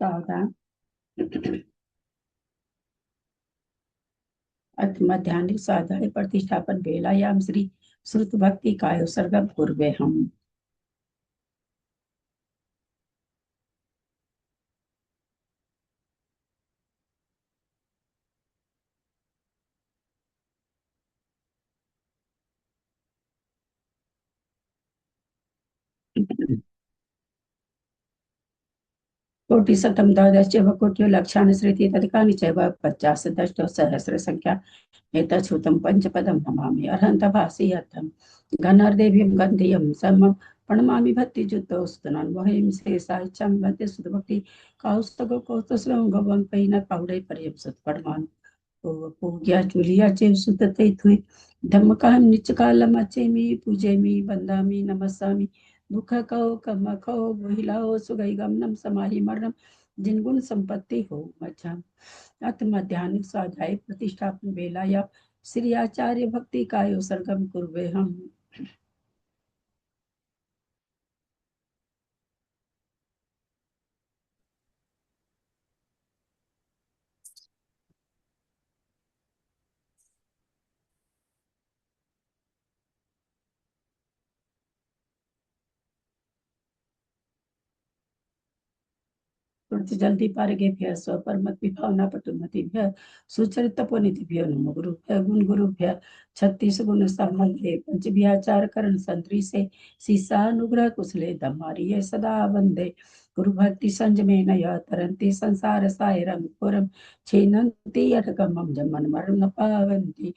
सावधान। अथ मध्याह्निक स्वाध्याय प्रतिष्ठापन वेलायाम श्री श्रुत भक्ति काय सर्गम कुर्वे हम। कोटिशतं द्वादश कोट्यो लक्षाणि श्रुति तदकानि चैव 50 सहस्र संख्या एतच्छ्रुतं पंचपदं नमामि अर्हन्तभासि अर्थं घनर्देवीं गन्धियं समं प्रणमामि भक्तिजुतोस्तुनं वहिं शेषाइच्छं भक्ति सुधभक्ति कौस्तगो कौस्तस्वं गवं पैन पाउडै पर्यं सत्परमान पूज्या चुलिया चे सुतते थुई धम्मकाहं निचकालम अचेमि पूजेमि वन्दामि नमस्सामि दुख कहो कम कहो महिलाओ सुगई गमनम समाहि मरणम जिनगुण संपत्ति हो मच्छम। अथ मध्याह्निक स्वाध्याय प्रतिष्ठापन वेला या श्री आचार्य भक्ति कायो सर्गम कुर्वे हम। जल्दी पारगेभ्य स्वपरमत विभावना पटुमतिभ्य सुचरितपोनिधिभ्यो नमो गुरुभ्य गुण गुरुभ्य 36 गुण संबंधे पंचभ्याचार करण संतरी से सीसानुग्रह कुशले धम्मारी ये सदा वंदे गुरु भक्ति संजमे नय तरंती संसार सायरम पुरम छेनंती अटकमम जमन मरण न पावंती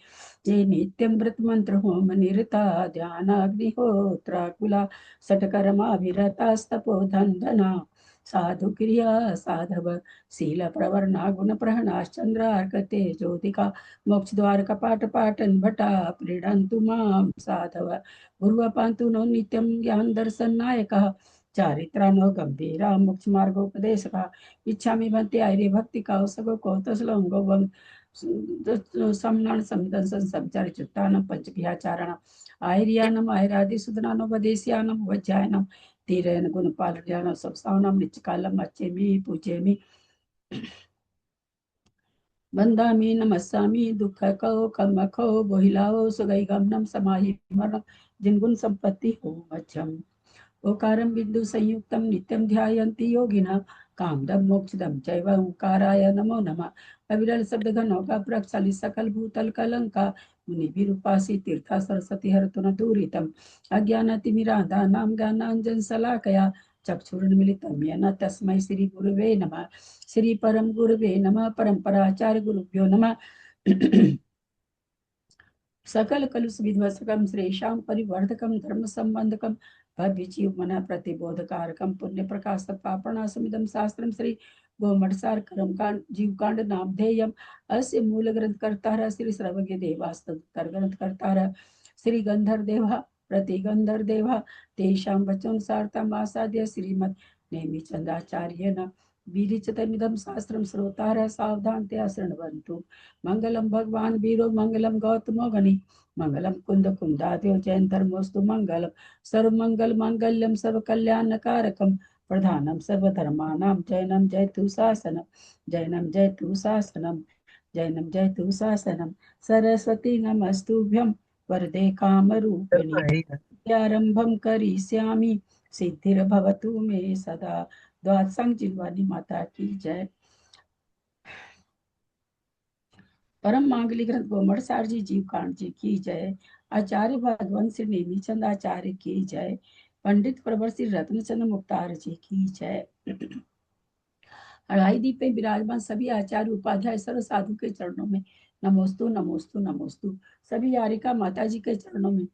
ये नित्यं व्रत मंत्र होम निरता ध्यान अग्निहोत्राकुला सटकर्मा विरतास्तपो धंधना साधु क्रिया साधव शील प्रवर्णा गुण प्रहणाश्चंद्रार्कते ज्योतिका मोक्ष द्वार कपाट पाटन भटा प्रीडन्तु मां साधव गुरुः पान्तु नो नित्यं ज्ञान दर्शन नायकः चारित्रानो गंभीरा मोक्ष मार्गोपदेशका इच्छामि भक्ति आर्य भक्ति का सगो कौतसलंगो वं सम्मान समदंसन संचारि चित्तानं पंचभ्याचारणं आर्यानम आयरादि सुदनानो वदेश्यानम वज्जायनम तीरेन गुणपाल ज्ञान सबसावनम निचकालम अच्छेमि पूजेमि वंदामि नमस्सामि दुख कहो कम कहो बोहिलाओ सुगई गमनम समाहि मरणम जिनगुण संपत्ति हो मध्यम ओकारं बिंदु संयुक्तं नित्यं ध्यायन्ति योगिनः कामदं मोक्षदं चैव ओंकाराय नमो नमः अविरल शब्द घनौका प्रक्षाली सकल भूतल कलंका मुनि विरूपासी तीर्था सरस्वती हरतुन दूरितम अज्ञानतिमिरान्धानां ज्ञानाञ्जन शलाकया चक्षुरुन्मिलितं येन तस्मै श्री गुरुवे नमः श्री परम गुरुवे नमः परम्पराचार्य गुरुभ्यो नमः सकल कलुष विध्वंसकम श्रेषां परिवर्धकम धर्म संबंधकम भव्यजीवमन प्रतिबोधकारकम पुण्य प्रकाश पापणासमिदं शास्त्रम श्री गोमठसार कर्म कांड जीवकांड नामधेयम अस्य मूल ग्रंथ कर्ता श्री सर्वज्ञ देवास्तर ग्रंथ कर्ता श्री गंधर देवा प्रतिगंधर देवा तेषां वचनसारतम आसाद्य श्रीमद नेमिचंदाचार्येण विरिचितमिदं शास्त्रं श्रोतारः सावधानतया शृण्वन्तु मंगलम भगवान वीरो मंगलम गौतमो गणि मंगलम कुंद कुंदाद्यो जयन धर्मोस्तु मंगलम सर्वमंगल मांगल्यम सर्व कल्याणकारकम प्रधानम सर्वधर्मानां जैनम जयतु शासनम जैनम जयतु शासनम जैनम जयतु शासनम सरस्वती नमस्तुभ्यं वरदे कामरूपिणी विद्यारंभं करिष्यामि सिद्धिर्भवतु मे सदा। द्वादशांग जिनवानी माता की जय। परम मांगली ग्रंथ गोमठ सार जी जीव कांड जी की जय। आचार्य भगवान श्री नेमीचंद आचार्य की जय। पंडित प्रवर श्री रत्नचंद्र मुक्तार जी की जय। अढ़ाई दीप पे विराजमान सभी आचार्य उपाध्याय सर्व साधु के चरणों में नमोस्तु नमोस्तु नमोस्तु। सभी यारिका माता जी के चरणों में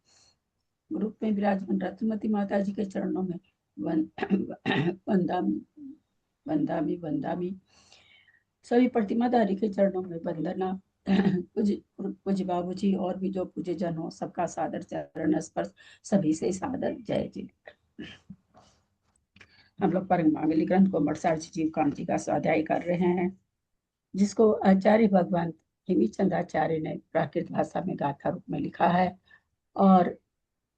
ग्रुप में विराजमान रत्नमती माता जी के चरणों में वंदामी वंदामी वंदामी। सभी प्रतिमाधारी के चरणों में वंदना। पूज्य बाबू जी और भी जो पूज्य जन हो सबका सादर चरण स्पर्श सभी से सादर जय जी। हम लोग परम मांगलिक ग्रंथ को मठसार जीव कांत जी का स्वाध्याय कर रहे हैं, जिसको आचार्य भगवान हेमीचंद आचार्य ने प्राकृत भाषा में गाथा रूप में लिखा है और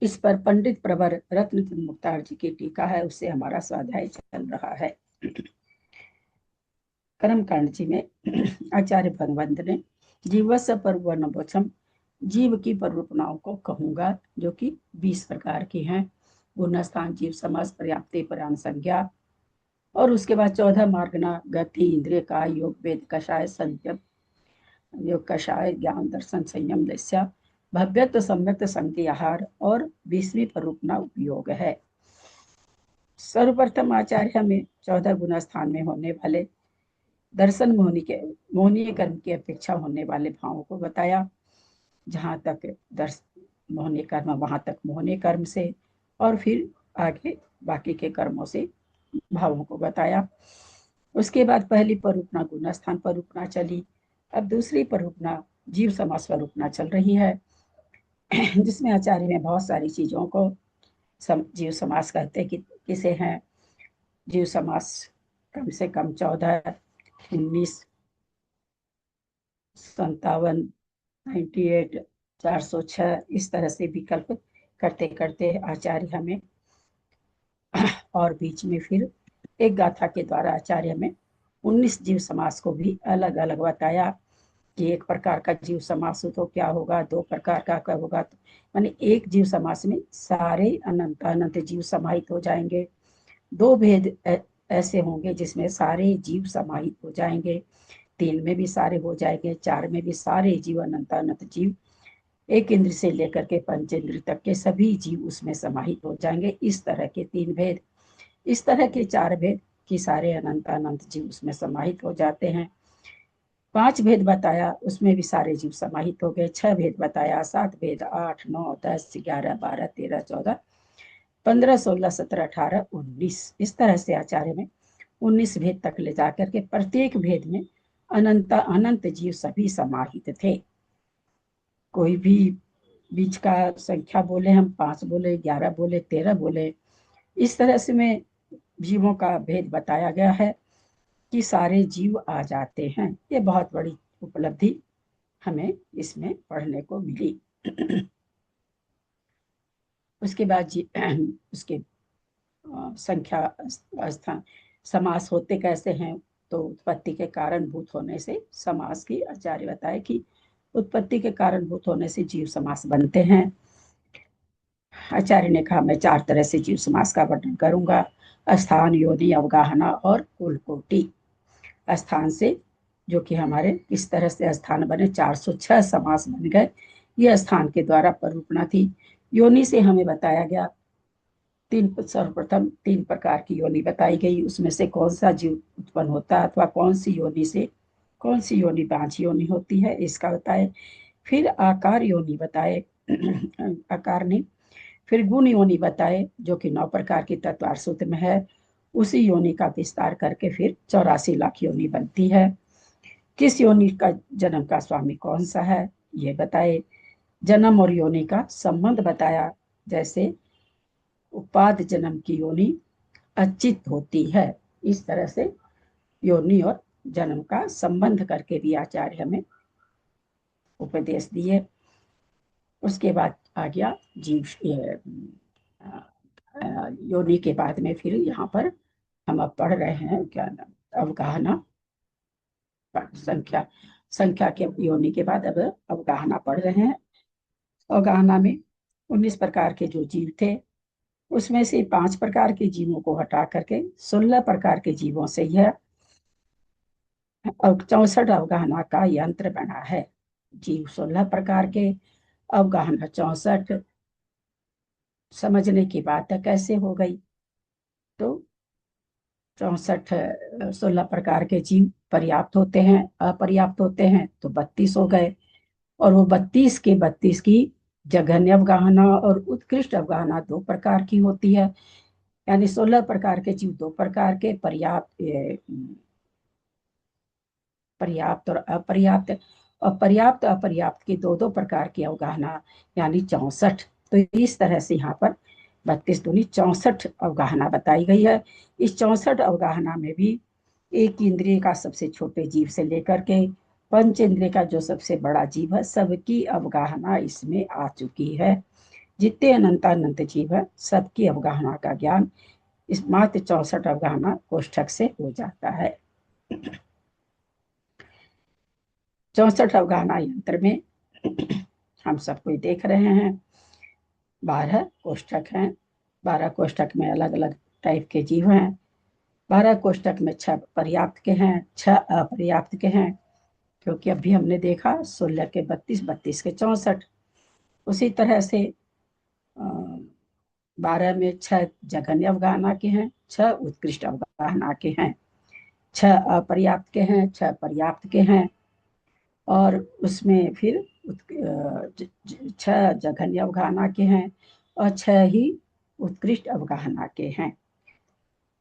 इस पर पंडित प्रवर रत्नचंद्र मुक्तार जी की टीका है, उससे हमारा स्वाध्याय चल रहा है। कर्मकांड जी में आचार्य भगवंत ने जीवस्य पर्वनवचम, जीव की परिरूपणाओं को कहूंगा, जो कि 20 प्रकार की हैं। गुणस्थान, जीव समास, पर्याप्ति, परान संज्ञा, और उसके बाद 14 मार्गना, गति, इंद्रिय, काय, योग, वेद, कषाय, संत्यप, योग, कषाय, ज्ञान, दर्शन, संयम, दस्या, भव्यत्व, सम्यक्त, संज्ञा, आहार, और 20वीं परिरूपणा उपयोग है। सर्वप्रथम आचार्य में 14 गुना स्थान में होने वाले दर्शन मोहनीय कर्म की अपेक्षा होने वाले भावों को बताया। जहां तक मोहनीय कर्म, वहां तक मोहनीय कर्म से, और फिर आगे बाकी के कर्मों से भावों को बताया। उसके बाद पहली परूपना गुना स्थान परूपना चली। अब दूसरी परूपना जीव समास स्वरूपना चल रही है, जिसमें आचार्य ने बहुत सारी चीजों को जीव समास कहते कि किसे हैं। जीव समास कम से कम 14, 19, 57, 98, 406, इस तरह से विकल्प करते करते आचार्य हमें, और बीच में फिर एक गाथा के द्वारा आचार्य में 19 जीव समास को भी अलग अलग बताया कि एक प्रकार का जीव समास हो तो क्या होगा, दो प्रकार का क्या होगा। तो माने एक जीव समास में सारे अनंत अनंत जीव समाहित हो जाएंगे। दो भेद ऐसे होंगे जिसमें सारे जीव समाहित हो जाएंगे। 3 में भी सारे हो जाएंगे, 4 में भी सारे जीव, अनंत अनंत जीव, एक इंद्र से लेकर के पंचेंद्र तक के सभी जीव उसमें समाहित हो जाएंगे। इस तरह के 3 भेद, इस तरह के 4 भेद कि सारे अनंत अनंत जीव उसमें समाहित हो जाते हैं। 5 भेद बताया, उसमें भी सारे जीव समाहित हो गए। 6 भेद बताया, 7 भेद, 8, 9, 10, 11, 12, 13, 14, 15, 16, 17, 18, 19, इस तरह से आचार्य में 19 भेद तक ले जाकर के प्रत्येक भेद में अनंत अनंत जीव सभी समाहित थे। कोई भी बीच का संख्या बोले, हम 5 बोले, 11 बोले, 13 बोले, इस तरह से में जीवों का भेद बताया गया है कि सारे जीव आ जाते हैं। ये बहुत बड़ी उपलब्धि हमें इसमें पढ़ने को मिली। उसके बाद उसके संख्या स्थान समास होते कैसे हैं, तो उत्पत्ति के कारणभूत होने से समास की आचार्य बताए कि उत्पत्ति के कारणभूत होने से जीव समास बनते हैं। आचार्य ने कहा मैं 4 तरह से जीव समास का वर्णन करूंगा। स्थान, योनि, अवगाहना और कुलकोटि। स्थान से जो कि हमारे किस तरह से स्थान बने, 406 समास बन गए, ये स्थान के द्वारा परिरूपणा थी। योनि से हमें बताया गया, सर्वप्रथम 3 प्रकार की योनि बताई गई, उसमें से कौन सा जीव उत्पन्न होता है अथवा कौन सी योनि से कौन सी योनि बांझ योनि होती है, इसका बताए। फिर आकार योनि बताए, आकार नहीं, फिर गुण योनि बताए जो कि 9 प्रकार की तत्वार सूत्र में है। उसी योनि का विस्तार करके फिर 84 लाख योनि बनती है। किस योनि का जन्म का स्वामी कौन सा है, ये बताए। जन्म और योनि का संबंध बताया, जैसे उपाद जन्म की योनि अचित होती है, इस तरह से योनि और जन्म का संबंध करके भी आचार्य हमें उपदेश दिए। उसके बाद आ गया जीव योनि के बाद में फिर यहाँ पर हम अब पढ़ रहे हैं क्या नाम, अवगाहना। संख्या संख्या के योनि के बाद अब अवगाहना पढ़ रहे हैं। अवगाहना में 19 प्रकार के जो जीव थे, उसमें से 5 प्रकार के जीवों को हटा करके 16 प्रकार के जीवों से यह 64 अवगाहना का यंत्र बना है। जीव 16 प्रकार के, अवगाहना 64। समझने की बात है कैसे हो गई, तो 64 16 प्रकार के जीव पर्याप्त होते हैं, अपर्याप्त होते हैं तो 32 हो गए। और वो 32 के 32 की जघन्य अवगाहना और उत्कृष्ट अवगाहना 2 प्रकार की होती है। यानी 16 प्रकार के जीव 2 प्रकार के, पर्याप्त और अपर्याप्त, और पर्याप्त अपर्याप्त की 2 प्रकार की अवगाहना, यानी 64। तो इस तरह से यहाँ पर 32 दूनी 64 अवगाहना बताई गई है। इस 64 अवगाहना में भी एक इंद्रिय का सबसे छोटे जीव से लेकर के पंच इंद्रिय का जो सबसे बड़ा जीव है, सबकी अवगाहना इसमें आ चुकी है। जितने अनंत जीव है सबकी अवगाहना का ज्ञान इस मात्र 64 अवगाहना कोष्ठक से हो जाता है। 64 अवगाहना यंत्र में हम सब कोई देख रहे हैं 12 कोष्ठक हैं। 12 कोष्ठक में अलग अलग टाइप के जीव हैं। 12 कोष्ठक में 6 पर्याप्त के हैं, 6 अपर्याप्त के हैं, क्योंकि अभी हमने देखा 16 के 32, 32 के 64। उसी तरह से 12 में 6 जघन्य अवगाहना के हैं, 6 उत्कृष्ट अवगाहना के हैं, 6 अपर्याप्त के हैं, 6 पर्याप्त के हैं, और उसमें फिर 6 जघन्य अवगाहना के हैं और 6 ही उत्कृष्ट अवगाहना के हैं।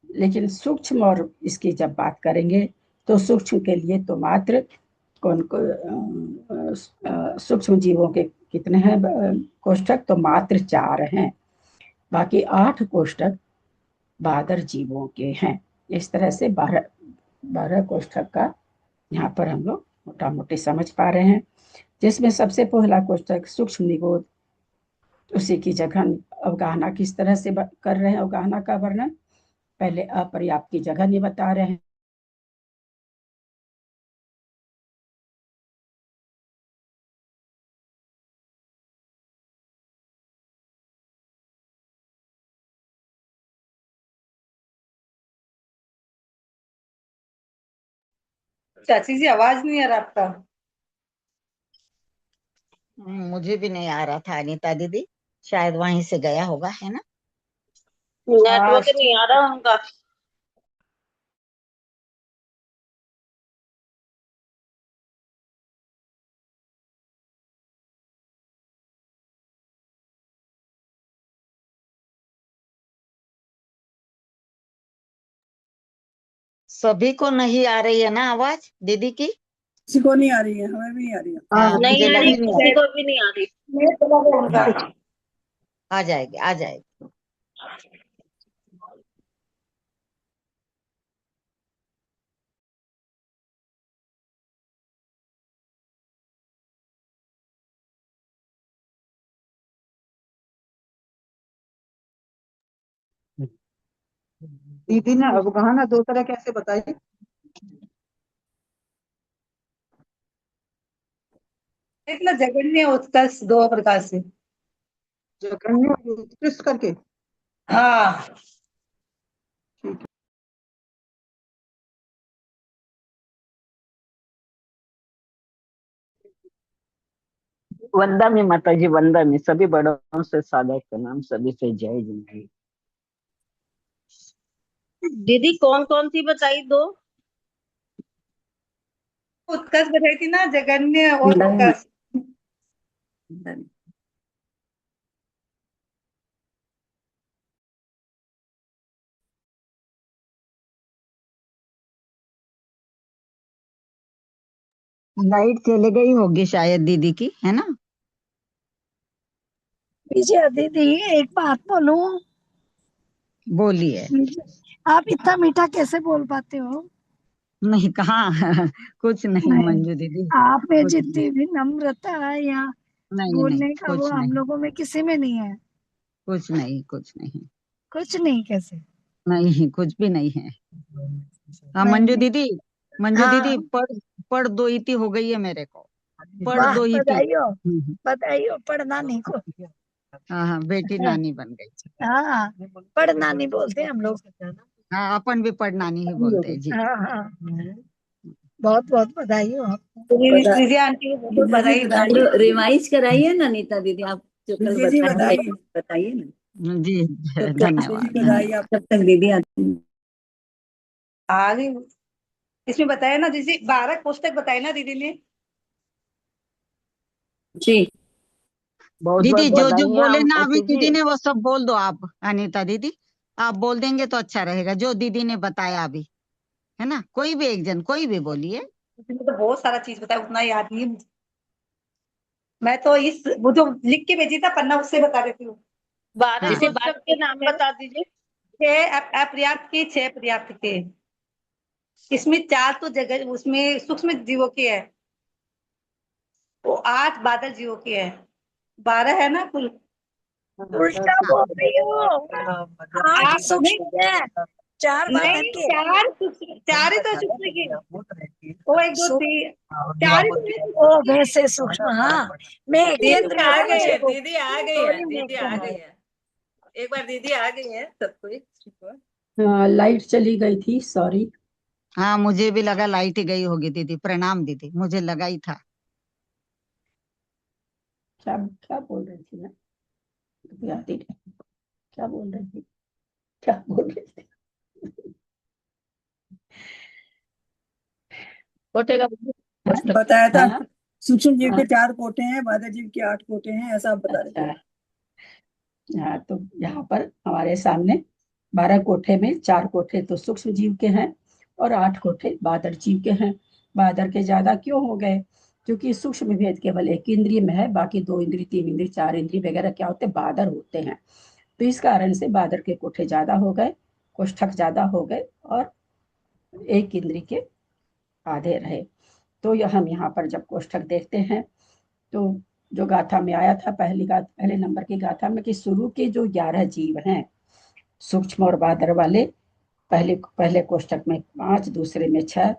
लेकिन सूक्ष्म और इसकी जब बात करेंगे तो सूक्ष्म के लिए तो मात्र कौन को सूक्ष्म जीवों के कितने हैं कोष्ठक, तो मात्र 4 हैं। बाकी 8 कोष्ठक बादर जीवों के हैं। इस तरह से 12 कोष्ठक का यहाँ पर हम लोग मोटा मोटी समझ पा रहे हैं, जिसमें सबसे पहला कोष्ठक सूक्ष्म निगोद, उसी की जगह अवगाहना किस तरह से कर रहे हैं। अवगाहना का वर्णन पहले अपर्याप्त की जगह नहीं बता रहे हैं। चाची जी आवाज नहीं आ रहा आपका। मुझे भी नहीं आ रहा था अनीता दीदी, शायद वहीं से गया होगा, है ना। नेटवर्क नहीं आ रहा उनका। सभी को नहीं आ रही है ना आवाज दीदी की? किसी को नहीं आ रही है, हमें भी नहीं आ रही है। हाँ, नहीं मुझे आ लग रही, रही किसी है। को भी नहीं आ रही। आ जाएगी, आ जाएगी। दीदी ने अवगाहना 2 तरह कैसे बताई? इतना जघन्य उत्कर्ष 2 प्रकार से। जघन्य और उत्कृष्ट करके। हाँ, वंदा में माता जी, वंदा में सभी बड़ों से सादर प्रणाम, सभी से जय जिंदगी। दीदी कौन कौन सी बताई 2? उत्कर्ष बताई थी ना, जघन्य और उत्कर्ष। लाइट चले गई होगी शायद दीदी की, है ना। विजया दीदी एक बात बोलूं? बोलिए। आप इतना मीठा कैसे बोल पाते हो? नहीं, कहाँ कुछ नहीं नहीं, मंजू दीदी, आप में कुछ नहीं, जितनी भी नम्रता है या नहीं, बोलने का वो कुछ हम नहीं, लोगों में किसी में नहीं है। कुछ नहीं, कुछ नहीं, कुछ नहीं कैसे? नहीं, कुछ भी नहीं है। हाँ नहीं, मंजू नहीं। दीदी, मंजू हाँ, दीदी, पढ़ दो इति हो गई है मेरे को, पढ़ वाह, दो इति। बधाई हो, बधाई हो। पढ़ना नहीं को। हाँ हाँ, बेटी नानी बन गई। हाँ, पढ़ना नहीं बोलते हम लोग। हाँ, अपन भी पढ़ नानी ही बोलते हैं जी। हाँ हाँ, बहुत बहुत बधाई हो आप। विजया आंटी को बहुत बधाई। रिवाइज कराइए ना नीता दीदी, आप जो कल जी बताए बताइए। बताइए ना। जी, धन्यवाद। बधाई आप। जब तक दीदी आती आगे इसमें बताया ना दीदी, 12 कोष्ठक बताए ना दीदी ने। जी। बहुत दीदी बहुत जो जो बधाई बोले ना अभी आंटी दीदी जी। ने वो सब बोल दो आप, अनीता दीदी। आप बोल देंगे तो अच्छा रहेगा, जो दीदी ने बताया अभी, है ना। कोई भी एक जन, कोई भी बोलिए। उसने तो बहुत सारा चीज बताया, उतना याद नहीं है मुझे। मैं तो इस वो जो लिख के भेजी था पन्ना, उससे बता देती हूँ। 12 कोष्ठक के नाम बता दीजिए। 6 अपर्याप्त के, 6 पर्याप्त के। इसमें 4 तो जगह उसमें सूक्ष्म जीवों के है, वो 8 बादल जीवों के है, 12 है ना कुल। उल्टा बोल रही हो। 8 8 नहीं, सूक्ष्म है। चार बात नहीं, के चार ही तो सूक्ष्म की। वो 1 2 3 4 ही तो है। ओ वैसे सूक्ष्म, हाँ मैं दीदी केंद्र आ में गई है, मुझे दीदी आ गई है, दीदी आ गई है। एक बार दीदी आ गई है सब कोई। लाइट चली गई थी, सॉरी। हाँ मुझे भी लगा लाइट ही गई होगी दीदी। प्रणाम दीदी, मुझे लगा ही था। क्या क्या बोल रही थी मैं, याद ही नहीं। क्या बोल रही थी, क्या बोल रही थी? कोटे का बताया था हाँ, सूक्ष्म जीव के हाँ, 4 कोटे हैं, बाह्य जीव के 8 कोटे हैं, ऐसा आप बता रहे थे। अच्छा। हाँ, तो यहाँ पर हमारे सामने 12 कोठे में 4 कोठे तो सूक्ष्म जीव के हैं और 8 कोठे बादर जीव के हैं। बादर के ज्यादा क्यों हो गए? क्योंकि सूक्ष्म भेद केवल एक इंद्रिय में है, बाकी 2 इंद्रिय 3 इंद्रिय 4 इंद्रिय वगैरह क्या होते हैं, बादर होते हैं। तो इस कारण से बादर के कोठे ज्यादा हो गए, कोष्ठक ज्यादा हो गए और एक इंद्रिय के आधे रहे। तो यह हम यहाँ पर जब कोष्ठक देखते हैं तो जो गाथा में आया था, पहले नंबर की गाथा में, कि शुरू के जो 11 जीव हैं सूक्ष्म और बादर वाले, पहले कोष्ठक में 5, दूसरे में 6,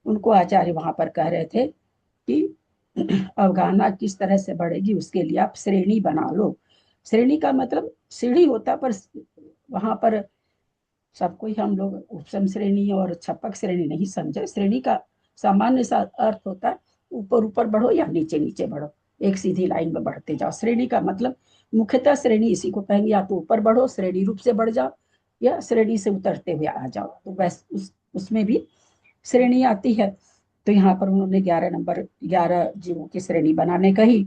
उनको आचार्य वहां पर कह रहे थे कि अवगाहना किस तरह से बढ़ेगी उसके लिए आप श्रेणी बना लो। श्रेणी का मतलब सीढ़ी होता, पर वहां पर सबको ही हम लोग उपसम श्रेणी और छपक श्रेणी नहीं समझे। श्रेणी का सामान्य सा अर्थ होता है ऊपर ऊपर बढ़ो या नीचे नीचे बढ़ो, एक सीधी लाइन में बढ़ते जाओ। श्रेणी का मतलब मुख्यतः श्रेणी इसी को कहेंगे, या तो ऊपर बढ़ो श्रेणी रूप से बढ़ जाओ या श्रेणी से उतरते हुए आ जाओ। तो बस उसमें भी श्रेणी आती है। तो यहाँ पर उन्होंने 11 जीवों की श्रेणी बनाने कही।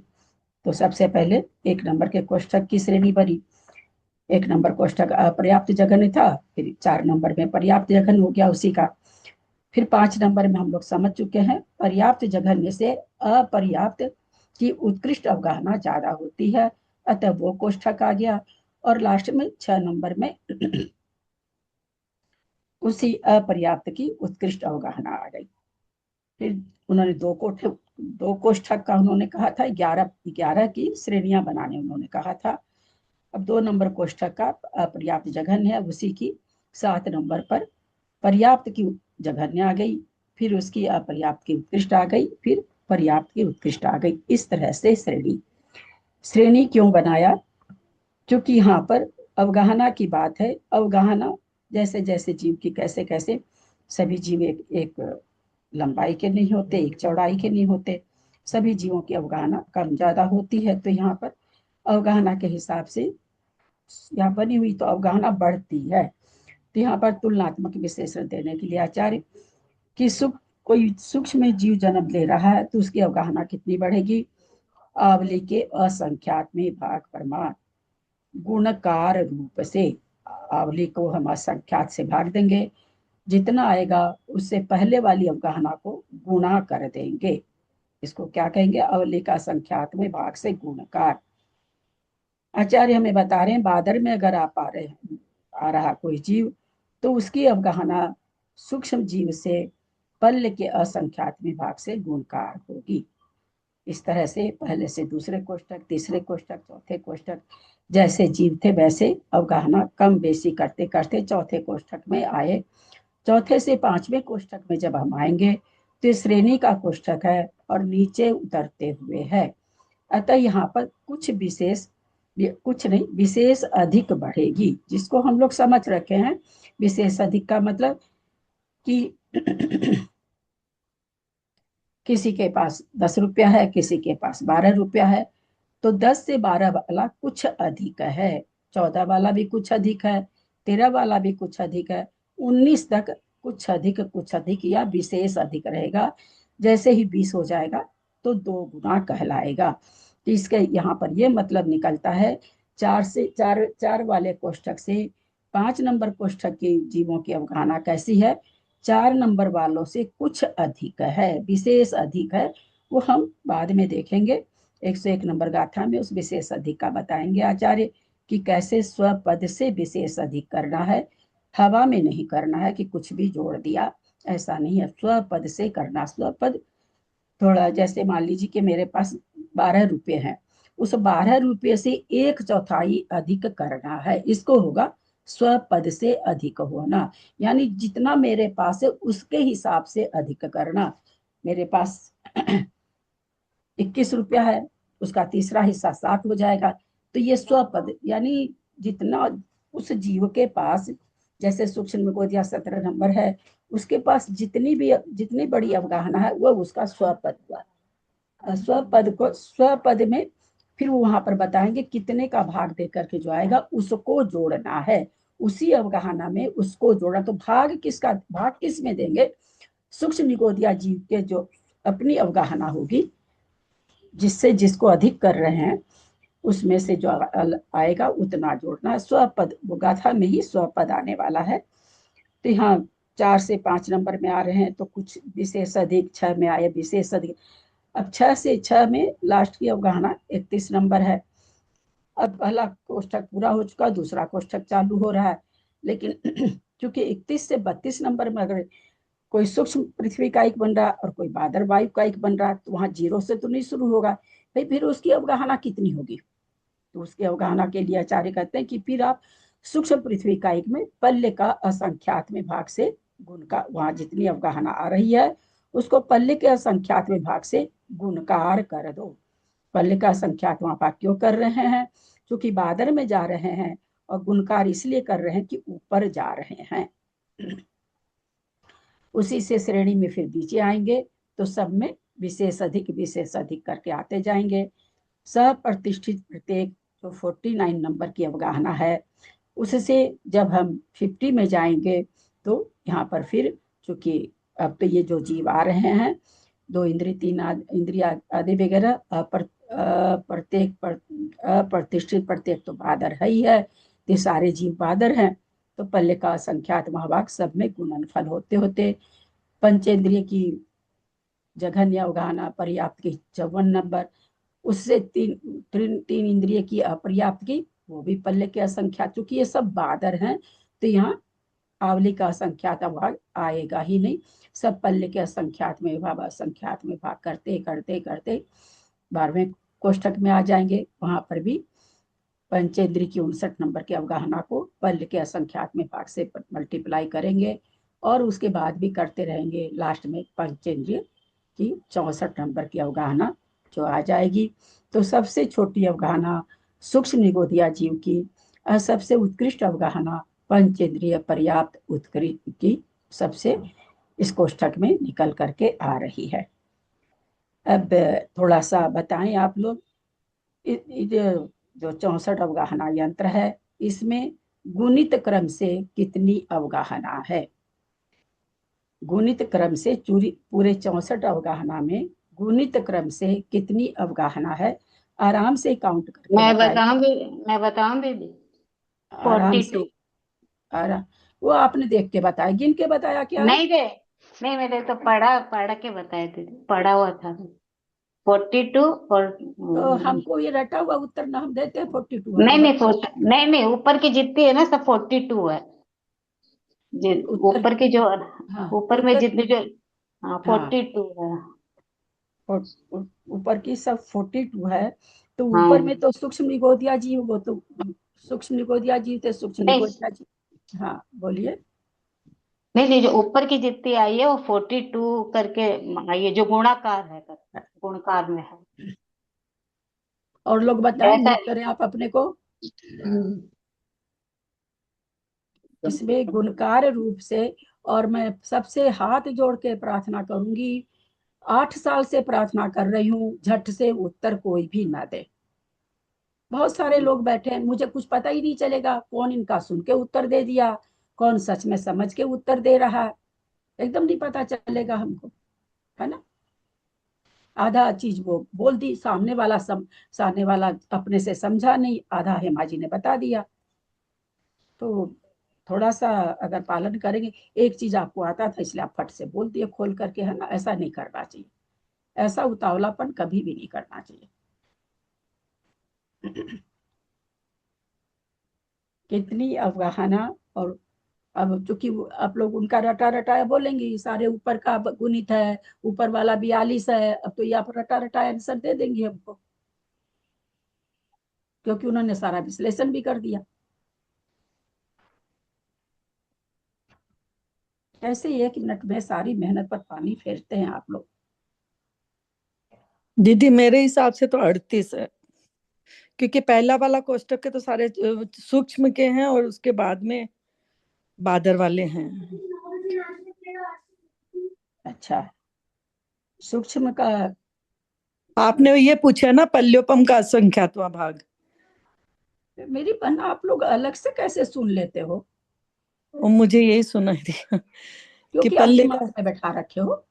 तो सबसे पहले 1 नंबर के कोष्ठक की श्रेणी बनी। 1 नंबर कोष्ठक अपर्याप्त जघन्य था, फिर 4 नंबर में पर्याप्त जघन्य हो गया उसी का। फिर 5 नंबर में हम लोग समझ चुके हैं पर्याप्त जघन्य से अपर्याप्त की उत्कृष्ट अवगाहना ज्यादा होती है, अतः वो कोष्ठक आ गया। और लास्ट में 6 नंबर में उसी अपर्याप्त की उत्कृष्ट अवगाहना आ गई। फिर उन्होंने 2 कोष्ठक का उन्होंने कहा था, 11 की श्रेणियां बनाने उन्होंने कहा था। अब 2 नंबर कोष्ठक का अपर्याप्त जघन्य है, उसी की 7 नंबर पर पर्याप्त की जघन्य आ गई, फिर उसकी अपर्याप्त की उत्कृष्ट आ गई, फिर पर्याप्त की उत्कृष्ट आ गई। इस तरह से श्रेणी क्यों बनाया? क्योंकि यहाँ पर अवगाहना की बात है। अवगाहना जैसे जैसे जीव की कैसे कैसे, सभी जीव एक लंबाई के नहीं होते, एक चौड़ाई के नहीं होते, सभी जीवों की अवगाहना कम ज्यादा होती है। तो यहाँ पर अवगाहना के हिसाब से यहाँ बनी हुई तो अवगाहना बढ़ती है। तो यहाँ पर तुलनात्मक विशेषण देने के लिए आचार्य कि कोई सूक्ष्म जीव जन्म ले रहा है तो उसकी अवगाहना कितनी बढ़ेगी? आवली के असंख्यात में भाग प्रमाण गुणकार रूप से। आवली को हम असंख्यात से भाग देंगे, जितना आएगा उससे पहले वाली अवगाहना को गुणा कर देंगे। इसको क्या कहेंगे? अवली का संख्यात में भाग से गुणकार। आचार्य हमें बता रहे हैं बादर में अगर आ रहा कोई जीव तो उसकी अवगाहना सूक्ष्म जीव से पल्ल के असंख्यात में भाग से गुणकार होगी। इस तरह से पहले से दूसरे कोष्ठक, तीसरे कोष्ठक, चौथे कोष्ठक, जैसे जीव थे वैसे अवगाहना कम बेसी करते करते चौथे कोष्ठक में आए। चौथे से 5वें कोष्ठक में जब हम आएंगे तो श्रेणी का कोष्ठक है और नीचे उतरते हुए है। अतः यहाँ पर कुछ नहीं, विशेष अधिक बढ़ेगी, जिसको हम लोग समझ रखे हैं। विशेष अधिक का मतलब कि किसी के पास 10 रुपया है, किसी के पास 12 रुपया है, तो 10 से 12 वाला कुछ अधिक है, 14 वाला भी कुछ अधिक है, 13 वाला भी कुछ अधिक है, 19 तक कुछ अधिक या विशेष अधिक रहेगा। जैसे ही 20 हो जाएगा तो 2 गुना कहलाएगा। तो इसके यहाँ पर ये मतलब निकलता है, 4 वाले कोष्ठक से 5 नंबर कोष्ठक के जीवों की अवगाहना कैसी है? 4 नंबर वालों से कुछ अधिक है, विशेष अधिक है। वो हम बाद में देखेंगे। 101 नंबर गाथा में उस विशेष अधिक का बताएंगे आचार्य कि कैसे स्वपद से विशेष अधिक करना है। हवा में नहीं करना है कि कुछ भी जोड़ दिया, ऐसा नहीं है, स्वपद से करना। स्वपद थोड़ा जैसे मान लीजिए कि मेरे पास 12 रुपये हैं, उस 12 रुपये से 1/4 अधिक करना है, इसको होगा स्वपद से अधिक होना, यानी जितना मेरे पास है उसके हिसाब से अधिक करना। मेरे पास 21 रुपया है, उसका तीसरा हिस्सा 7 हो जाएगा। तो ये स्वपद यानी जितना उस जीव के पास, जैसे सूक्ष्म निगोदिया 17 नंबर है, उसके पास जितनी बड़ी अवगाहना है वो उसका स्वपद हुआ। स्वपद में फिर वो वहां पर बताएंगे कितने का भाग दे करके जो आएगा उसको जोड़ना है, उसी अवगाहना में उसको जोड़ना। तो भाग किस में देंगे? सूक्ष्म निगोदिया जीव के जो अपनी अवगाहना होगी, जिससे जिसको अधिक कर रहे हैं उसमें से जो आएगा उतना जोड़ना। स्वपद वो गाथा में ही स्वपद आने वाला है। तो यहाँ 4 से 5 नंबर में आ रहे हैं, तो कुछ विशेष अधिक, 6 में आए विशेष अधिक। अब 6 से 6 में लास्ट की अवगाहना 31 नंबर है। अब पहला कोष्ठक पूरा हो चुका, दूसरा कोष्ठक चालू हो रहा है। लेकिन क्योंकि 31 से 32 नंबर में अगर कोई सूक्ष्म पृथ्वी का एक बन रहा और कोई बादल वायु का एक बन रहा, तो वहां 0 से तो नहीं शुरू होगा भाई, फिर उसकी अवगाहना कितनी होगी? तो उसकी अवगाहना के लिए आचार्य कहते हैं कि फिर आप सूक्ष्म पृथ्वी का एक में पल्ले का असंख्यात में भाग से गुण का, वहां जितनी अवगाहना आ रही है उसको पल्ले के असंख्यात में भाग से गुणकार कर दो। पल्ले का असंख्यात वहां पर क्यों कर रहे हैं? क्योंकि बादर में जा रहे हैं, और गुणकार इसलिए कर रहे हैं कि ऊपर जा रहे हैं। उसी से श्रेणी में फिर नीचे आएंगे तो सब में विशेष अधिक करके आते जाएंगे। सप्रतिष्ठित प्रत्येक जो 49 नंबर की अवगाहना है, उससे जब हम 50 में जाएंगे तो यहाँ पर फिर चूंकि अब तो ये जो जीव आ रहे हैं 2 इंद्रिय 3 इंद्रिया आदि वगैरह, अप्रतिष्ठित प्रत्येक तो बादर है ही है, ये सारे जीव बादर हैं। तो पल्ले का संख्यात महाभाग सब में गुणनफल होते होते पंचेंद्रिय की जघन्य अवगाहना पर्याप्त की 54 नंबर, उससे तीन इंद्रिय की अपर्याप्त की वो भी पल्ले के असंख्यात। चूंकि ये सब बादर हैं तो यहाँ आवली का असंख्यात भाग आएगा ही नहीं। सब पल्ले के असंख्यात में भाग करते करते करते 12वें कोष्ठक में आ जाएंगे। वहां पर भी पंचेंद्रिय की 59 नंबर की अवगाहना को पल्ले के असंख्यात में भाग से मल्टीप्लाई करेंगे, और उसके बाद भी करते रहेंगे। लास्ट में पंचेंद्रिय की 64 नंबर की अवगाहना जो आ जाएगी। तो सबसे छोटी अवगाहना सूक्ष्म निगोदिया जीव की, सबसे उत्कृष्ट अवगाहना पंचेंद्रिय पर्याप्त उत्कृष्ट की सबसे इस कोष्ठक में निकल करके आ रही है। अब थोड़ा सा बताएं आप लोग, जो 64 अवगाहना यंत्र है इसमें गुणित क्रम से कितनी अवगाहना है? गुणित क्रम से पूरे 64 अवगाहना में गुणित क्रम से कितनी अवगाहना है? आराम से काउंट करके मैं बताइए। बताऊं बेबी आराम 42। से आराम, वो आपने देख के बताया, गिन के बताया क्या है? नहीं दे, नहीं मैंने तो पढ़ के बताए थे, पढ़ा हुआ था 42 और तो हमको ये रटा हुआ उत्तर ना हम देते हैं 42, नहीं हमको नहीं बता। नहीं नहीं, ऊपर की जितनी है ना सब 42 है। उत्तर, ऊपर की जो हाँ ऊपर में उत्तर, जितनी जो, हाँ हाँ 42 है। ऊपर की सब 42 है। तो हाँ ऊपर में तो सूक्ष्म निगोदिया जीव, वो तो सूक्ष्म निगोदिया जीव थे, सूक्ष्म नहीं निगोदिया जीव। हाँ बोलिए। नहीं नहीं, जो ऊपर की जितनी आई है वो 42 करके आई है, जो गुणाकार है, गुणकार में है और लोग बताएं, ऐसा। नोट करें आप अपने को। इसमें गुणकार रूप से, और मैं सबसे हाथ जोड़ के प्रार्थना करूंगी, 8 साल से प्रार्थना कर रही हूँ, झट से उत्तर कोई भी ना दे। बहुत सारे लोग बैठे हैं, मुझे कुछ पता ही नहीं चलेगा कौन इनका सुन के उत्तर दे दिया, कौन सच में समझ के उत्तर दे रहा है, एकदम नहीं पता चलेगा हमको, है ना। आधा चीज वो बोल दी, सामने वाला अपने से समझा नहीं, आधा हेमा जी ने बता दिया। तो थोड़ा सा अगर पालन करेंगे, एक चीज आपको आता था इसलिए आप फट से बोल दिए खोल करके, है ना, ऐसा नहीं करना चाहिए। ऐसा उतावलापन कभी भी नहीं करना चाहिए। कितनी अवगाहना, और अब चूंकि आप लोग उनका रटा रटाया बोलेंगे, सारे ऊपर का गुणित है, ऊपर वाला 42 है, अब तो ये आप रटा रटाया आंसर दे देंगे हमको, क्योंकि उन्होंने सारा विश्लेषण भी कर दिया। कैसे 1 मिनट में सारी मेहनत पर पानी फेरते हैं आप लोग? दीदी मेरे हिसाब से तो 38 है, क्योंकि पहला वाला कोष्टक के तो सारे सूक्ष्म के हैं और उसके बाद में बादर वाले हैं। अच्छा, सूक्ष्म का आपने ये पूछा ना पल्योपम का असंख्यातवां भाग, मेरी बहन आप लोग अलग से कैसे सुन लेते हो? और मुझे यही सुनाई दिया कि क्योंकि आप पल्ले दिमाग का। में बैठा रखे हो।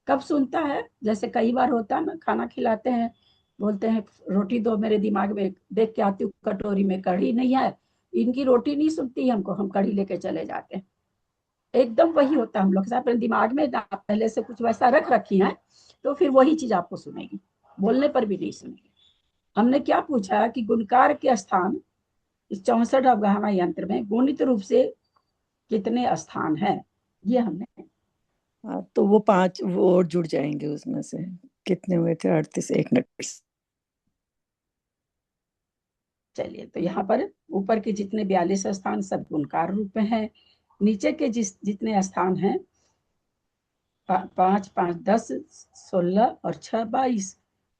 कब सुनता है? जैसे कई बार होता है ना, खाना खिलाते हैं, बोलते हैं रोटी दो, मेरे दिमाग में देख के आती हूँ कटोरी में कढ़ी नहीं है, इनकी रोटी नहीं सुनती हमको, हम कढ़ी लेके चले जाते हैं। एकदम वही होता है हम लोग के साथ, अपने दिमाग में ना पहले से कुछ वैसा रख रखी है, तो फिर वही चीज आपको सुनेगी, बोलने पर भी नहीं सुनेगी। हमने क्या पूछा कि गुणकार के स्थान इस 64 अवगाहना यंत्र में गुणित रूप से कितने स्थान हैं, ये हमने। हाँ, तो वो 5 वो और जुड़ जाएंगे उसमें से। कितने हुए थे? 38, 1 मिनट। चलिए, तो यहाँ पर ऊपर के जितने 42 स्थान सब गुणकार रूप में हैं, नीचे के जितने स्थान हैं 5 5 10 16 और 6 22,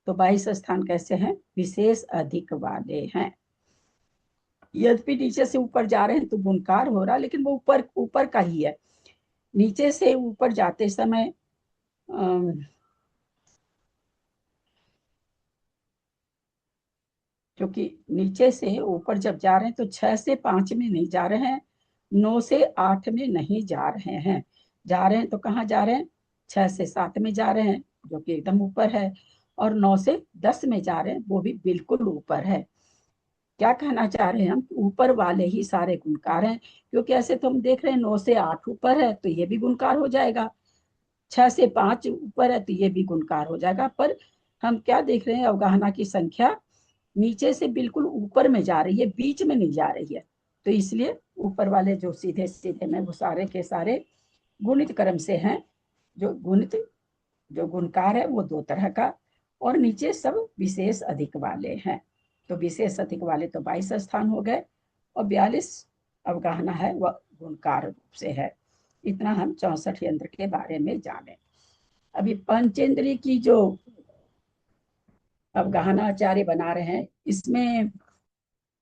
तो 22 स्थान कैसे हैं? विशेष अधिक वाले हैं। यद्यपि नीचे से ऊपर जा रहे हैं तो गुणकार हो रहा, लेकिन वो ऊपर ऊपर का ही है। नीचे से ऊपर जाते समय क्योंकि नीचे से ऊपर जब जा रहे हैं तो 6 से 5 में नहीं जा रहे हैं, 9 से 8 में नहीं जा रहे हैं। जा रहे हैं तो कहाँ जा रहे हैं? 6 से 7 में जा रहे हैं, जो कि एकदम ऊपर है, और 9 से 10 में जा रहे हैं, वो भी बिल्कुल ऊपर है। क्या कहना चाह रहे हैं हम? ऊपर वाले ही सारे गुणकार हैं, क्योंकि ऐसे तो हम देख रहे हैं 9 से 8 ऊपर है तो ये भी गुणकार हो जाएगा, 6 से 5 ऊपर है तो ये भी गुणकार हो जाएगा। पर हम क्या देख रहे हैं? अवगाहना की संख्या नीचे से बिल्कुल ऊपर में जा रही है, बीच में नहीं जा रही है, तो इसलिए ऊपर वाले जो सीधे सीधे में वो सारे के सारे गुणित क्रम से हैं। जो गुणकार है वो 2 तरह का, और नीचे सब विशेष अधिक वाले हैं। तो विशेष अधिक वाले तो 22 स्थान हो गए, और 42 अवगाहना है वह गुणकार रूप से है। इतना हम 64 यंत्र के बारे में जाने। अभी पंचेंद्रिय की जो अवगाहना आचार्य बना रहे हैं, इसमें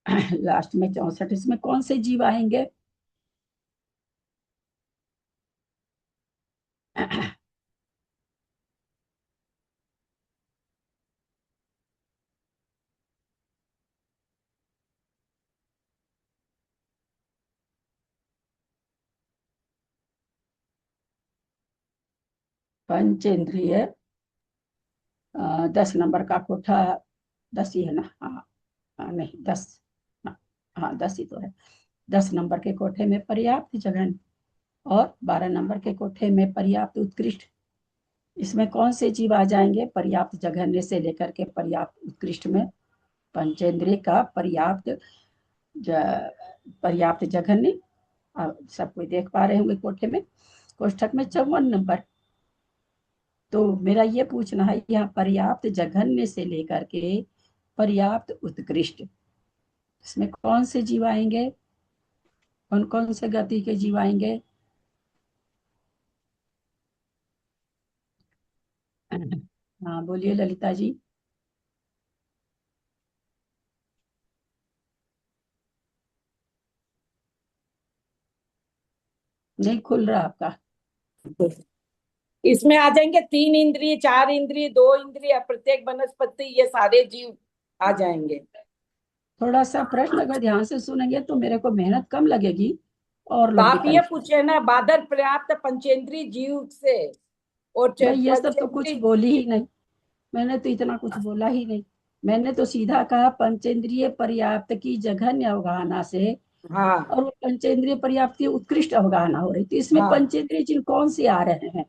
लास्ट में 64, इसमें कौन से जीव आएंगे? पंचेंद्रिय 10 नंबर का कोठा, 10 ही है ना? हाँ, नहीं 10, हाँ 10 ही तो है। 10 नंबर के कोठे में पर्याप्त जघन, और 12 नंबर के कोठे में पर्याप्त उत्कृष्ट। इसमें कौन से जीव आ जाएंगे? पर्याप्त जघन्य से लेकर के पर्याप्त उत्कृष्ट में पंचेंद्रिय का पर्याप्त जघन्य सब कोई देख पा रहे होंगे कोठे में, कोष्ठक में 54 नंबर। तो मेरा ये पूछना है, यहाँ पर्याप्त जघन्य से लेकर के पर्याप्त उत्कृष्ट, इसमें कौन से जीव आएंगे? कौन कौन से गति के जीव आएंगे? हाँ बोलिए ललिता जी। नहीं खुल रहा आपका। इसमें आ जाएंगे 3 इंद्रिय, 4 इंद्रिय, 2 इंद्रिय, प्रत्येक वनस्पति, ये सारे जीव आ जाएंगे। थोड़ा सा प्रश्न अगर ध्यान से सुनेंगे तो मेरे को मेहनत कम लगेगी, और तो लोग भी आप ये confuse। पूछे ना, बादल पर्याप्त पंचेंद्रिय जीव से, और मैं ये सब तो कुछ पंचेंद्रिय बोली ही नहीं, मैंने तो इतना कुछ बोला ही नहीं। मैंने तो सीधा कहा पंचेंद्रिय पर्याप्त की जघन्य अवगाहना से, हाँ और वो पंचेंद्रिय पर्याप्त की उत्कृष्ट अवगाहना हो रही थी। इसमें हाँ पंचेंद्रिय जीव कौन से आ रहे हैं,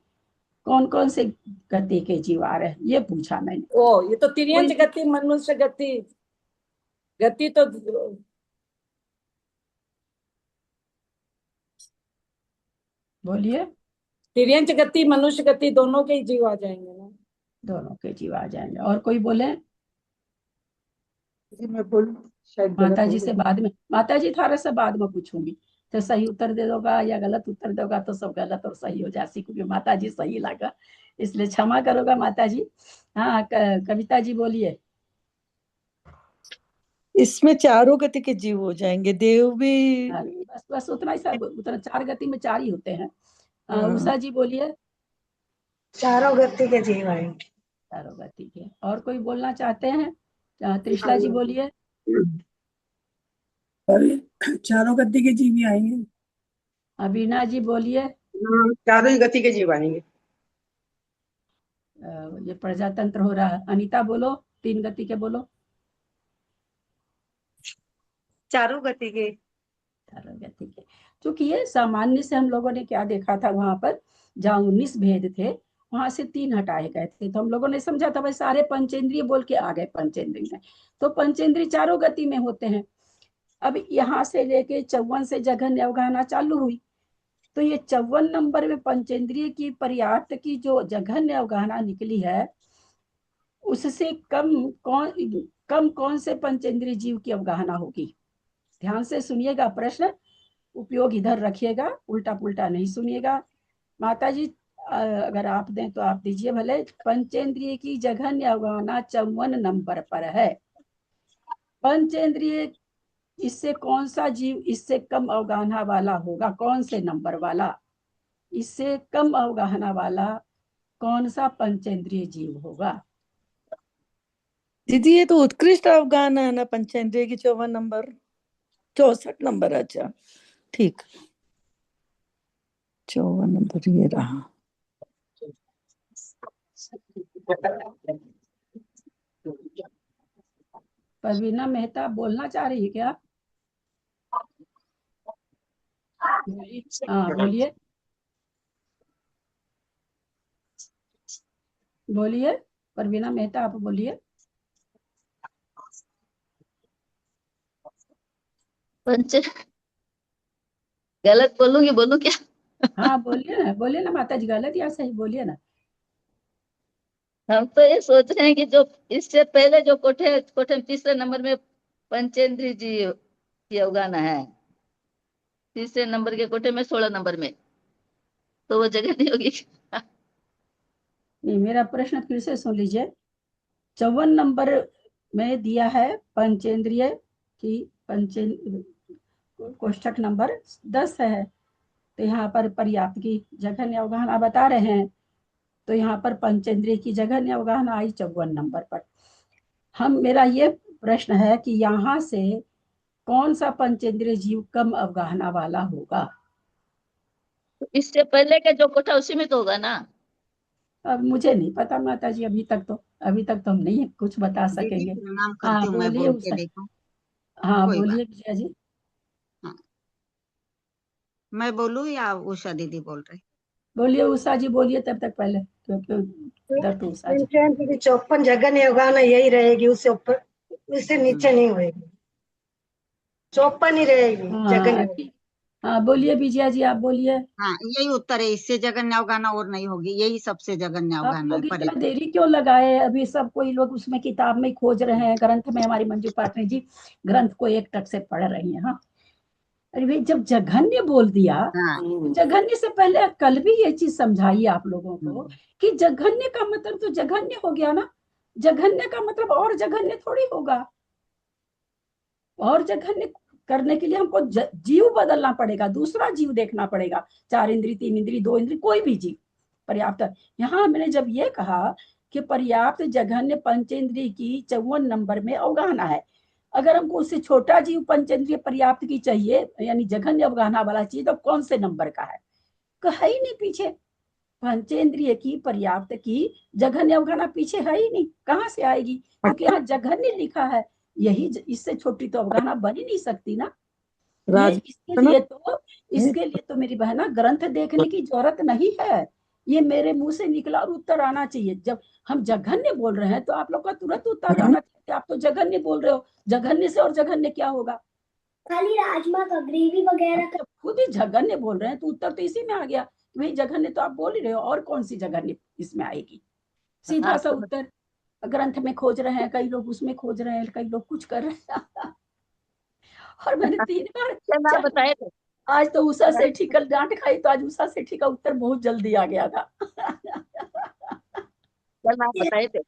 कौन कौन से गति के जीव आ रहे हैं, ये पूछा मैंने। ओ, ये तो तिर्यंच कोई गति, मनुष्य गति, गति तो बोलिए। तिर्यंच गति, मनुष्य गति, दोनों के ही जीव आ जाएंगे ना। दोनों के जीव आ जाएंगे। और कोई बोले? जी मैं बोलूं, शायद गलत माता हो जी से गया। बाद में, माता जी थारा से बाद में पूछूंगी, तो सही उत्तर दे दोगा या गलत उत्तर दोगा तो सब गलत और सही हो जाए, क्योंकि माता जी सही लगा, इसलिए क्षमा करोगा माता जी। हाँ, कविता जी बोलिए। इसमें चारों गति के जीव हो जाएंगे, देव भी। बस बस उतना ही, सब उतना, 4 गति में 4 ही होते हैं। हाँ। उषा जी बोलिए। चारों गति के जीव आएंगे। चारों गति के, और कोई बोलना चाहते हैं? त्रिशला जी बोलिए। अभी चारों गति के जीव ही आएंगे। अबीना जी बोलिए। चारों ही गति के जीव आएंगे। ये प्रजातंत्र हो रहा है। अनीता बोलो, 3 गति के बोलो। चारों गति के। चारों गति के, क्योंकि ये सामान्य से हम लोगों ने क्या देखा था, वहां पर जहाँ 19 भेद थे वहां से 3 हटाए गए थे, तो हम लोगों ने समझा था भाई सारे पंचेंद्रिय बोल के आ गए पंचेंद्रिय में, तो पंचेंद्रिय चारों गति में होते हैं। अब यहाँ से लेके 54 से जघन्य अवगाहना चालू हुई, तो ये 54 नंबर में पंचेंद्रिय की पर्याप्त की जो जघन्य अवगाहना निकली है, उससे कम कौन से पंचेंद्रिय जीव की अवगाहना होगी? ध्यान से सुनिएगा, प्रश्न उपयोग इधर रखिएगा, उल्टा पुल्टा नहीं सुनिएगा। माता जी अगर आप दें तो आप दीजिए भले। पंचेंद्रिय की जघन्य अवगाहना 54 नंबर पर है। पंचेंद्रिय, इससे कौन सा जीव इससे कम अवगाहना वाला होगा? कौन से नंबर वाला? इससे कम अवगाहना वाला कौन सा पंचेंद्रिय जीव होगा? दीदी ये तो उत्कृष्ट अवगाहना है ना, पंचेंद्रिय की 54 नंबर, 64 नंबर। अच्छा ठीक, 54 नंबर ये रहा। परवीना मेहता बोलना चाह रही है क्या? हाँ बोलिए, बोलिए परवीना मेहता, आप बोलिए। पंच गलत बोलूंगी, बोलूं क्या? हाँ बोलिए ना माता जी, गलत या सही बोलिए ना। हम तो ये सोच रहे हैं कि जो इससे पहले जो कोठे कोठे में 3रे नंबर में पंचेंद्रिय जी की अवगाहना है, 3रे नंबर के कोठे में 16 नंबर में, तो वो जगह नहीं होगी। नहीं, मेरा प्रश्न फिर से सुन लीजिए। 54 नंबर में दिया है पंचेंद्रिय की, कोष्ठक नंबर 10 है, तो यहाँ पर पर्याप्त की जघन्य अवगाहना बता रहे हैं, तो यहाँ पर पंचेंद्रिय की जघन्य अवगाहना आई 54 नंबर पर। मेरा ये प्रश्न है कि यहाँ से कौन सा पंचेंद्रिय जीव कम अवगाहना वाला होगा? इससे पहले का जो कोठा उसी में तो होगा ना। अब मुझे नहीं पता माता जी, अभी तक तो हम नहीं कुछ बता सकेंगे। प्रणाम हाँ करती हूँ, मैं बोलिए बोल के देखूं। हाँ कोई बोलिए विजया जी। हाँ, मैं बोलूं या उषा दीदी बोल रही? बोलिए उषा जी, बोलिए तब तक पहले, क्योंकि इधर तो उषा जी। 54 जगन्य अवगाहना यही रहेगी, उससे ऊपर उससे नीचे नहीं होगी, 54 ही रहेगी जगन्य। हाँ बोलिए विजया जी, आप बोलिए। हाँ यही उत्तर है, इससे जगन्य अवगाहना और नहीं होगी, यही सबसे जगन्य आप अवगाहना है। लोग इतना देरी क्यों लगाए? अभी सब कोई लोग उसमें किताब में खोज रहे हैं, ग्रंथ में। हमारी मंजू पाटनी जी ग्रंथ को एक टक से पढ़ रही हैं। हाँ, अरे भाई जब जघन्य बोल दिया, हाँ। जघन्य से पहले कल भी ये चीज समझाई आप लोगों को कि जघन्य का मतलब तो जघन्य हो गया ना, जघन्य का मतलब और जघन्य थोड़ी होगा। और जघन्य करने के लिए हमको जीव बदलना पड़ेगा, दूसरा जीव देखना पड़ेगा। 4 इंद्री, 3 इंद्री, 2 इंद्री, कोई भी जीव पर्याप्त। यहाँ हमने जब ये कहा कि पर्याप्त जघन्य पंचेंद्रिय की 54 नंबर में अवगाहना है, अगर हमको उससे छोटा जीव पंचेंद्रिय पर्याप्त की चाहिए, यानी जघन्य अवगाहना वाला चीज, तो कौन से नंबर का है? है ही नहीं पीछे। पंचेंद्रिय की पर्याप्त की जघन्य अवगाहना पीछे है ही नहीं, कहाँ से आएगी? क्योंकि यहाँ जघन्य लिखा है, यही इससे छोटी तो अवगाहना बन ही नहीं सकती ना। इसके लिए तो मेरी बहना ग्रंथ देखने की जरूरत नहीं है, ये मेरे मुंह से निकला और उत्तर आना चाहिए। जब हम जघन्य बोल रहे हैं तो आप लोग का तुरंत उत्तर आना चाहिए। आप तो जघन्य बोल रहे हो, जघन्य से और जघन्य क्या होगा? खाली राजमा का ग्रेवी वगैरह का। खुद ही जघन्य बोल रहे हैं तो उत्तर तो इसी में आ गया। वही जघन्य तो आप बोल ही रहे हो, और कौन सी जघन्य इसमें आएगी? सीधा सा उत्तर। ग्रंथ में खोज रहे हैं कई लोग, उसमें खोज रहे हैं कई लोग, कुछ कर रहे हैं। और मैंने 3 बार बताए थे आज तो उषा सेठी कल डांट खाई, तो आज उषा सेठी का उत्तर बहुत जल्दी आ गया था। कल आप बताए थे।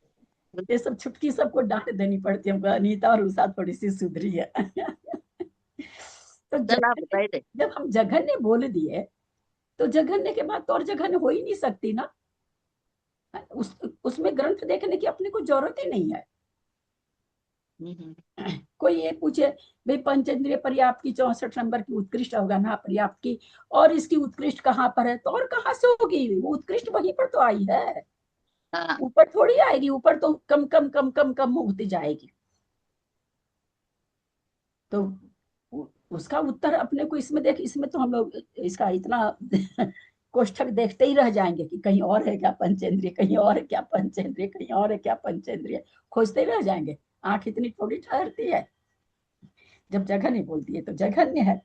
ये सब छुटकी सबको डांट देनी पड़ती है हमको। अनीता और उषा थोड़ी सी सुधरी है। तो कल आप बताए थे। जब हम जघन्य बोल दिए तो जघन्य के बाद तो और जघन्य हो ही नहीं सकती ना। उसमें ग्रंथ देखने की अपने को जरूरत ही नहीं है। कोई ये पूछे भाई पंचेंद्रिय पर्याप्त की 64 नंबर की उत्कृष्ट अवगाहना पर्याप्त की, और इसकी उत्कृष्ट कहाँ पर है, तो और कहाँ से होगी, वो उत्कृष्ट वहीं पर तो आई है, ऊपर थोड़ी आएगी, ऊपर तो कम कम कम कम कम होती जाएगी। तो उसका उत्तर अपने को इसमें देख, इसमें तो हम लोग इसका इतना कोष्ठक देखते ही रह जाएंगे कि कहीं और है क्या पंचेंद्रिय, कहीं और है क्या पंचेंद्रिय, कहीं और है क्या पंचेंद्रिय, खोजते ही रह जाएंगे। आंख इतनी थोड़ी ठहरती है। जब जघन्य बोलती है तो जघन्य है।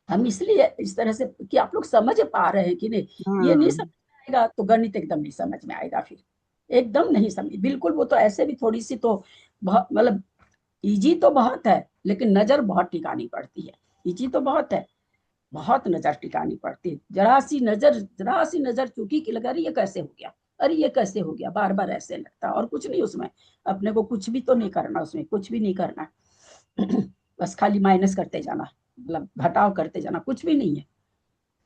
हम इसलिए इस तरह से कि आप लोग समझ पा रहे हैं कि नहीं, ये नहीं समझ में आएगा तो गणित एकदम नहीं समझ में आएगा, फिर एकदम नहीं समझ बिल्कुल। वो तो ऐसे भी थोड़ी सी तो बहुत मतलब इजी तो बहुत है, लेकिन नजर बहुत टिकानी पड़ती है। इजी तो बहुत है, बहुत नजर टिकानी पड़ती है। जरा सी नजर चूकी कि लगा रही ये कैसे हो गया, अरे ये कैसे हो गया, बार बार ऐसे लगता है। और कुछ नहीं उसमें, अपने को कुछ भी तो नहीं करना, उसमें कुछ भी नहीं करना। बस खाली माइनस करते जाना, मतलब घटाव करते जाना, कुछ भी नहीं है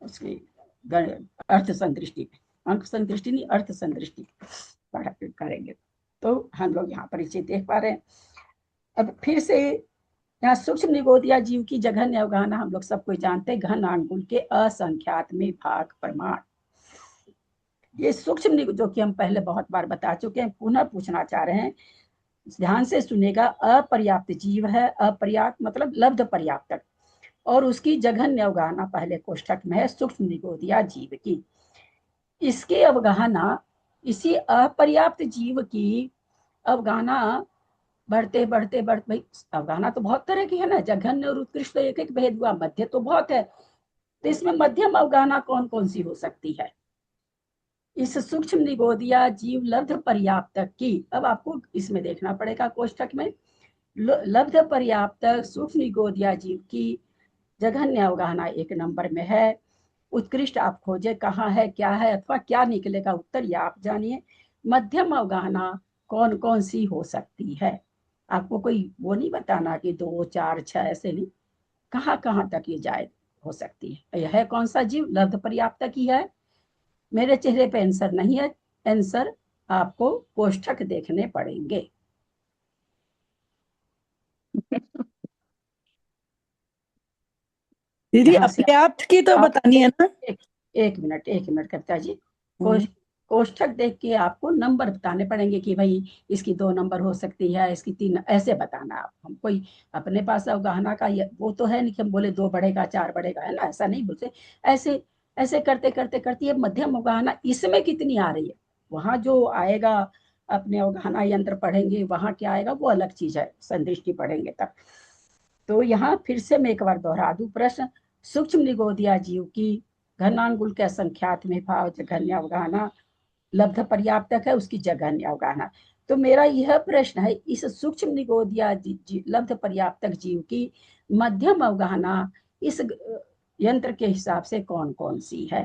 उसकी अर्थ संदृष्टि में। अंक संदृष्टि नहीं, अर्थ संदृष्टि करेंगे तो हम लोग यहाँ परिचय देख पा रहे हैं। अब फिर से यहाँ सूक्ष्म निगोदिया जीव की जघन्य अवगाहना हम लोग सब कोई जानते हैं, घन आंगुल के असंख्यात में भाग प्रमाण। ये सूक्ष्म जो कि हम पहले बहुत बार बता चुके हैं, पुनः पूछना चाह रहे हैं, ध्यान से सुनेगा। अपर्याप्त जीव है, अपर्याप्त मतलब लब्ध पर्याप्त, और उसकी जघन्य अवगाहना पहले कोष्ठक में है सूक्ष्म निगोदिया जीव की। इसकी अवगाहना, इसी अपर्याप्त जीव की अवगाहना बढ़ते बढ़ते बढ़ते, भाई अवगाहना तो बहुत तरह की है ना, जघन्य और उत्कृष्ट तो एक एक भेद हुआ, मध्य तो बहुत है। तो इसमें मध्यम अवगाहना कौन कौन सी हो सकती है? इस सूक्ष्म निगोदिया जीव लब्ध पर्याप्त की, अब आपको इसमें देखना पड़ेगा कोष्ठक में, लब्ध पर्याप्त सूक्ष्म निगोदिया जीव की जघन्य अवगाहना 1 नंबर में है। उत्कृष्ट आप खोजे कहाँ है, क्या है, अथवा क्या निकलेगा उत्तर, या आप जानिए। मध्यम अवगाहना कौन कौन सी हो सकती है? आपको कोई वो नहीं बताना कि 2, 4, 6 ऐसे नहीं, कहाँ कहाँ तक ये जायज हो सकती है। यह है कौन सा जीव लब्ध पर्याप्त की है? मेरे चेहरे पे आंसर नहीं है, आंसर आपको कोष्ठक देखने पड़ेंगे। दीदी अपर्याप्त की तो बतानी है ना। एक मिनट कविता जी, कोष्ठक देख के आपको नंबर बताने पड़ेंगे कि भाई इसकी 2 नंबर हो सकती है, इसकी 3, ऐसे बताना आप। हम कोई अपने पास अवगाहना का वो तो है नहीं कि हम बोले 2 बढ़ेगा 4 बढ़ेगा, है ना, ऐसा नहीं बोलते। ऐसे ऐसे करते करते करते ये मध्यम अवगाहना इसमें कितनी आ रही है, वहां जो आएगा अपने अवगाहना यंत्र पढ़ेंगे, वहां क्या आएगा वो अलग चीज है, संदृष्टि पढ़ेंगे तब। तो यहाँ फिर से मैं एक बार दोहरा दूं प्रश्न। सूक्ष्म निगोदिया जीव की घनांगुल के असंख्यात में भाव जघन्य अवगाहना लब्ध पर्याप्त है, उसकी जघन्य अवगाहना। तो मेरा यह प्रश्न है, इस सूक्ष्म निगोदिया लब्ध पर्याप्त जीव की मध्यम अवगाहना इस यंत्र के हिसाब से कौन कौन सी है?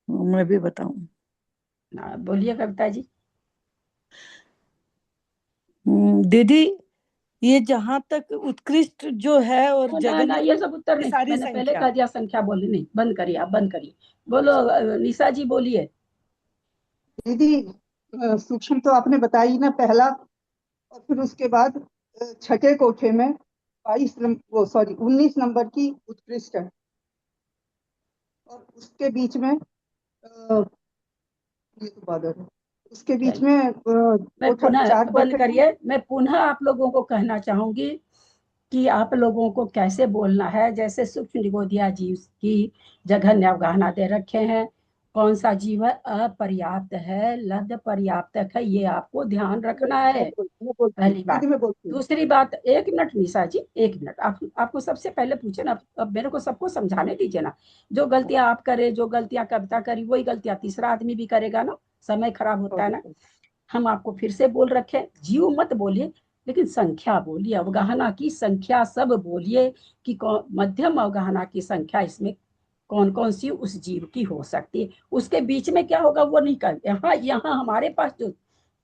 मैं भी बताऊं? बोलिए कविता जी। दीदी ये जहां तक उत्कृष्ट जो है और ना, ये सब उत्तर नहीं, सारी मैंने पहले संख्या। कह दिया संख्या बोली नहीं, बंद करिए, आप बंद करिए। बोलो निशा जी बोलिए। दीदी सूक्ष्म तो आपने बताई ना पहला, और फिर उसके बाद छठे कोठे में 19 नंबर की उत्कृष्ट है, और उसके बीच में ये तो बादल है, उसके बीच में मैं पुनः बंद करिए। मैं पुनः आप लोगों को कहना चाहूंगी कि आप लोगों को कैसे बोलना है। जैसे सूक्ष्म निगोदिया जीव की जघन्य अवगाहना दे रखे हैं, कौन सा जीव है, अपर्याप्त है, लब्ध पर्याप्त है, ये आपको ध्यान रखना है, पहली बात। दूसरी बात, 1 मिनट निशा जी, 1 मिनट, आपको सबसे पहले पूछे ना, अब मेरे को सबको समझाने दीजिए ना। जो गलतियां आप करे, जो गलतियां कविता करी, वही गलतियां तीसरा आदमी भी करेगा ना, समय खराब होता है ना। हम आपको फिर से बोल रखे, जीव मत बोलिए, लेकिन संख्या बोलिए, अवगाहना की संख्या सब बोलिए कि मध्यम अवगाहना की संख्या इसमें कौन कौन सी उस जीव की हो सकती है। उसके बीच में क्या होगा वो नहीं कर, यहाँ यहाँ हमारे पास जो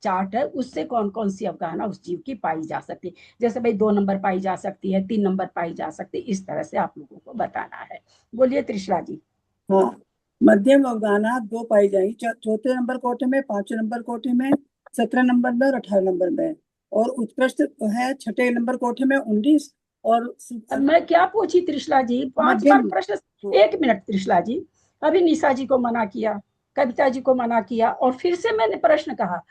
चार्ट है उससे कौन कौन सी अवगाहना उस जीव की पाई जा सकती है। जैसे भाई 2 नंबर पाई जा सकती है, 3 नंबर पाई जा सकती है, इस तरह से आप लोगों को बताना है। बोलिए त्रिशला जी। हाँ, मध्यम अवगाहना 2 पाई जाएंगी, चौथे नंबर कोठे में, 5वें नंबर कोठे में, 17 नंबर में और 18 नंबर में। और उत्कृष्ट है 6ठे नंबर कोठे में 19। और मैं क्या पूछी त्रिशला जी, 5 बार प्रश्न। 1 मिनट त्रिशला जी, अभी निशा जी को मना किया, कविता जी को मना किया, और फिर से मैंने प्रश्न कहा,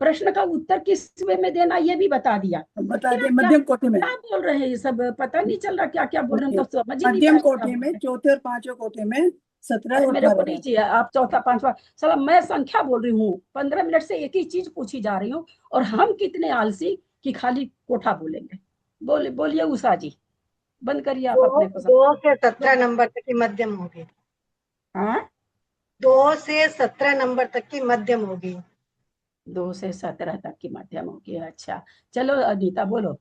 प्रश्न का उत्तर किस वे में देना ये भी बता दिया। बता दिया मध्यम कोटि में। क्या बोल रहे हैं ये सब, पता नहीं चल रहा क्या क्या बोल रहे हैं, तो समझ ही नहीं मध्यम पा कोटि में, चौथे और 5वें कोटि में 17 और मेरे को 18 नहीं चाहिए आप चौथा पांचवा। साला मैं संख्या बोल रही हूँ, 15 मिनट से एक ही चीज पूछी जा रही हूँ, और हम कितने आलसी कि खाली कोठा बोलेंगे। बोलिए उषा जी, बंद करिए आप अपने को। 2 से 17 नंबर तक की मध्यम होगी। हाँ, 2 से 17 नंबर तक की मध्यम होगी। 2 से 17 तक की मध्यम होगी। अच्छा चलो अनीता बोलो।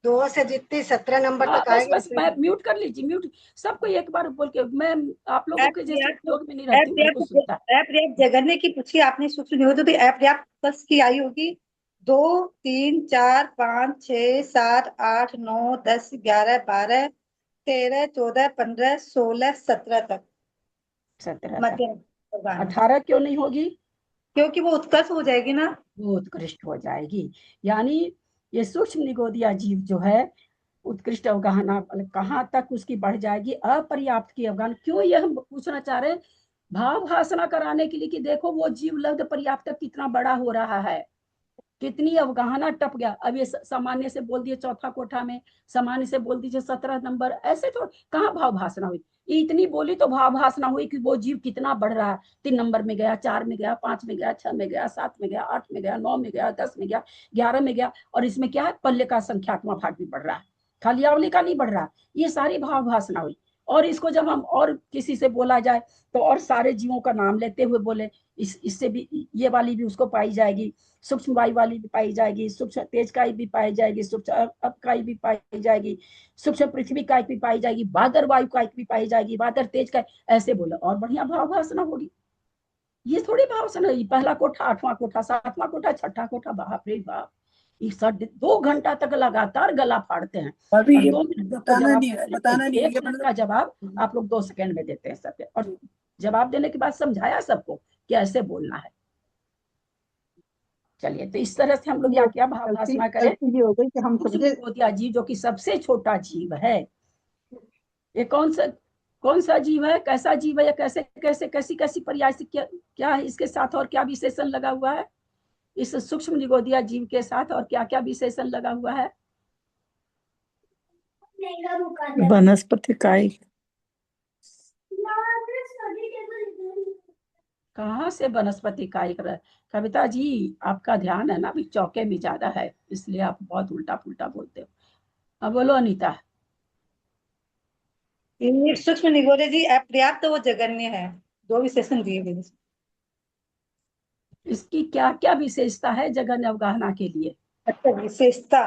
2 से जितनी 17 नंबर तक बस आएगी। बस मैं म्यूट कर लीजिए, म्यूट सबको एक बार बोल के। मैं आप लोगों के जैसे उपयोग में नहीं रहती, मेरे को सुनता। अपर्याप्त जगन्य की पूछी आपने, सूक्ष्म निगोदी, तो अपर्याप्त कस की आई होगी 2, 3, 4, 5, 6, 7, 8, 9, 10, 11, 12, 13, 14, 15, 16, 17 तक 17 मध्यम तक। अवगाहना। 18 क्यों नहीं होगी? क्योंकि वो उत्कर्ष हो जाएगी ना, वो उत्कृष्ट हो जाएगी। यानी ये सूक्ष्म निगोदिया जीव जो है उत्कृष्ट अवगाहना कहाँ तक उसकी बढ़ जाएगी? अपर्याप्त की अवगाहना। क्यों ये हम पूछना चाह रहे हैं? भाव भाषणा कराने के लिए कि देखो वो जीव लब्ध पर्याप्त कितना बड़ा हो रहा है, कितनी अवगाहना टप गया। अब ये सामान्य से बोल दिए चौथा कोठा में, सामान्य से बोल दीजिए 17 नंबर, ऐसे तो कहाँ भाव भाषणा हुई। इतनी बोली तो भाव भाषणा हुई कि वो जीव कितना बढ़ रहा है। 3 नंबर में गया, 4 में गया, 5 में गया, 6 में गया, 7 में गया, 8 में गया, 9 में गया, 10 में गया, 11 में गया। और इसमें क्या है, पल्ले का संख्यात्मक भाग भी बढ़ रहा है, खाली आवली का नहीं बढ़ रहा। ये सारी भाव भाषणा हुई। और इसको जब हम और किसी से बोला जाए तो और सारे जीवों का नाम लेते हुए बोले, इससे भी ये वाली भी उसको पाई जाएगी, सूक्ष्म वायु वाली भी पाई जाएगी, सूक्ष्म तेज काई भी पाई जाएगी, सूक्ष्म अपकाई भी पाई जाएगी, सूक्ष्म पृथ्वी काई भी पाई जाएगी, बादर वायु काई भी पाई जाएगी, बादर तेज काई, ऐसे बोला और बढ़िया भाव भाषणा होगी। ये थोड़ी भाव भाषणा हुई, पहला कोठा, 8वां कोठा, 7वां कोठा, 6ठा कोठा, बाप रे बाप। 2 घंटा तक लगातार गला फाड़ते हैं। अभी 2 मिनट बताना नहीं, 1 मिनट का जवाब आप लोग 2 सेकंड में देते हैं सबके, और जवाब देने के बाद समझाया सबको कि ऐसे बोलना है। चलिए, तो इस तरह से हम लोग यहाँ क्या भाव भाषणा करें। ये हो गई कि हम समझे। निगोदिया जीव जो कि सबसे छोटा जीव है, ये कौन सा जीव है, कैसा जीव है, या कैसे कैसे कैसी कैसी पर्याय से क्या है इसके साथ, और क्या विशेषण लगा हुआ है इस सूक्ष्म निगोदिया जीव के साथ, और क्या क्या विशेषण लगा हुआ है? वनस्पति काई। कहाँ से वनस्पति काई कर? कविता जी आपका ध्यान है ना अभी चौके में ज्यादा है, इसलिए आप बहुत उल्टा पुल्टा बोलते हो। अब बोलो अनीता। सूक्ष्म निगोदिया जी अपर्याप्त वो जगन्य है, 2 विशेषण दिए गए। इसकी क्या क्या विशेषता है जगन्य अवगाहना के लिए? अच्छा, विशेषता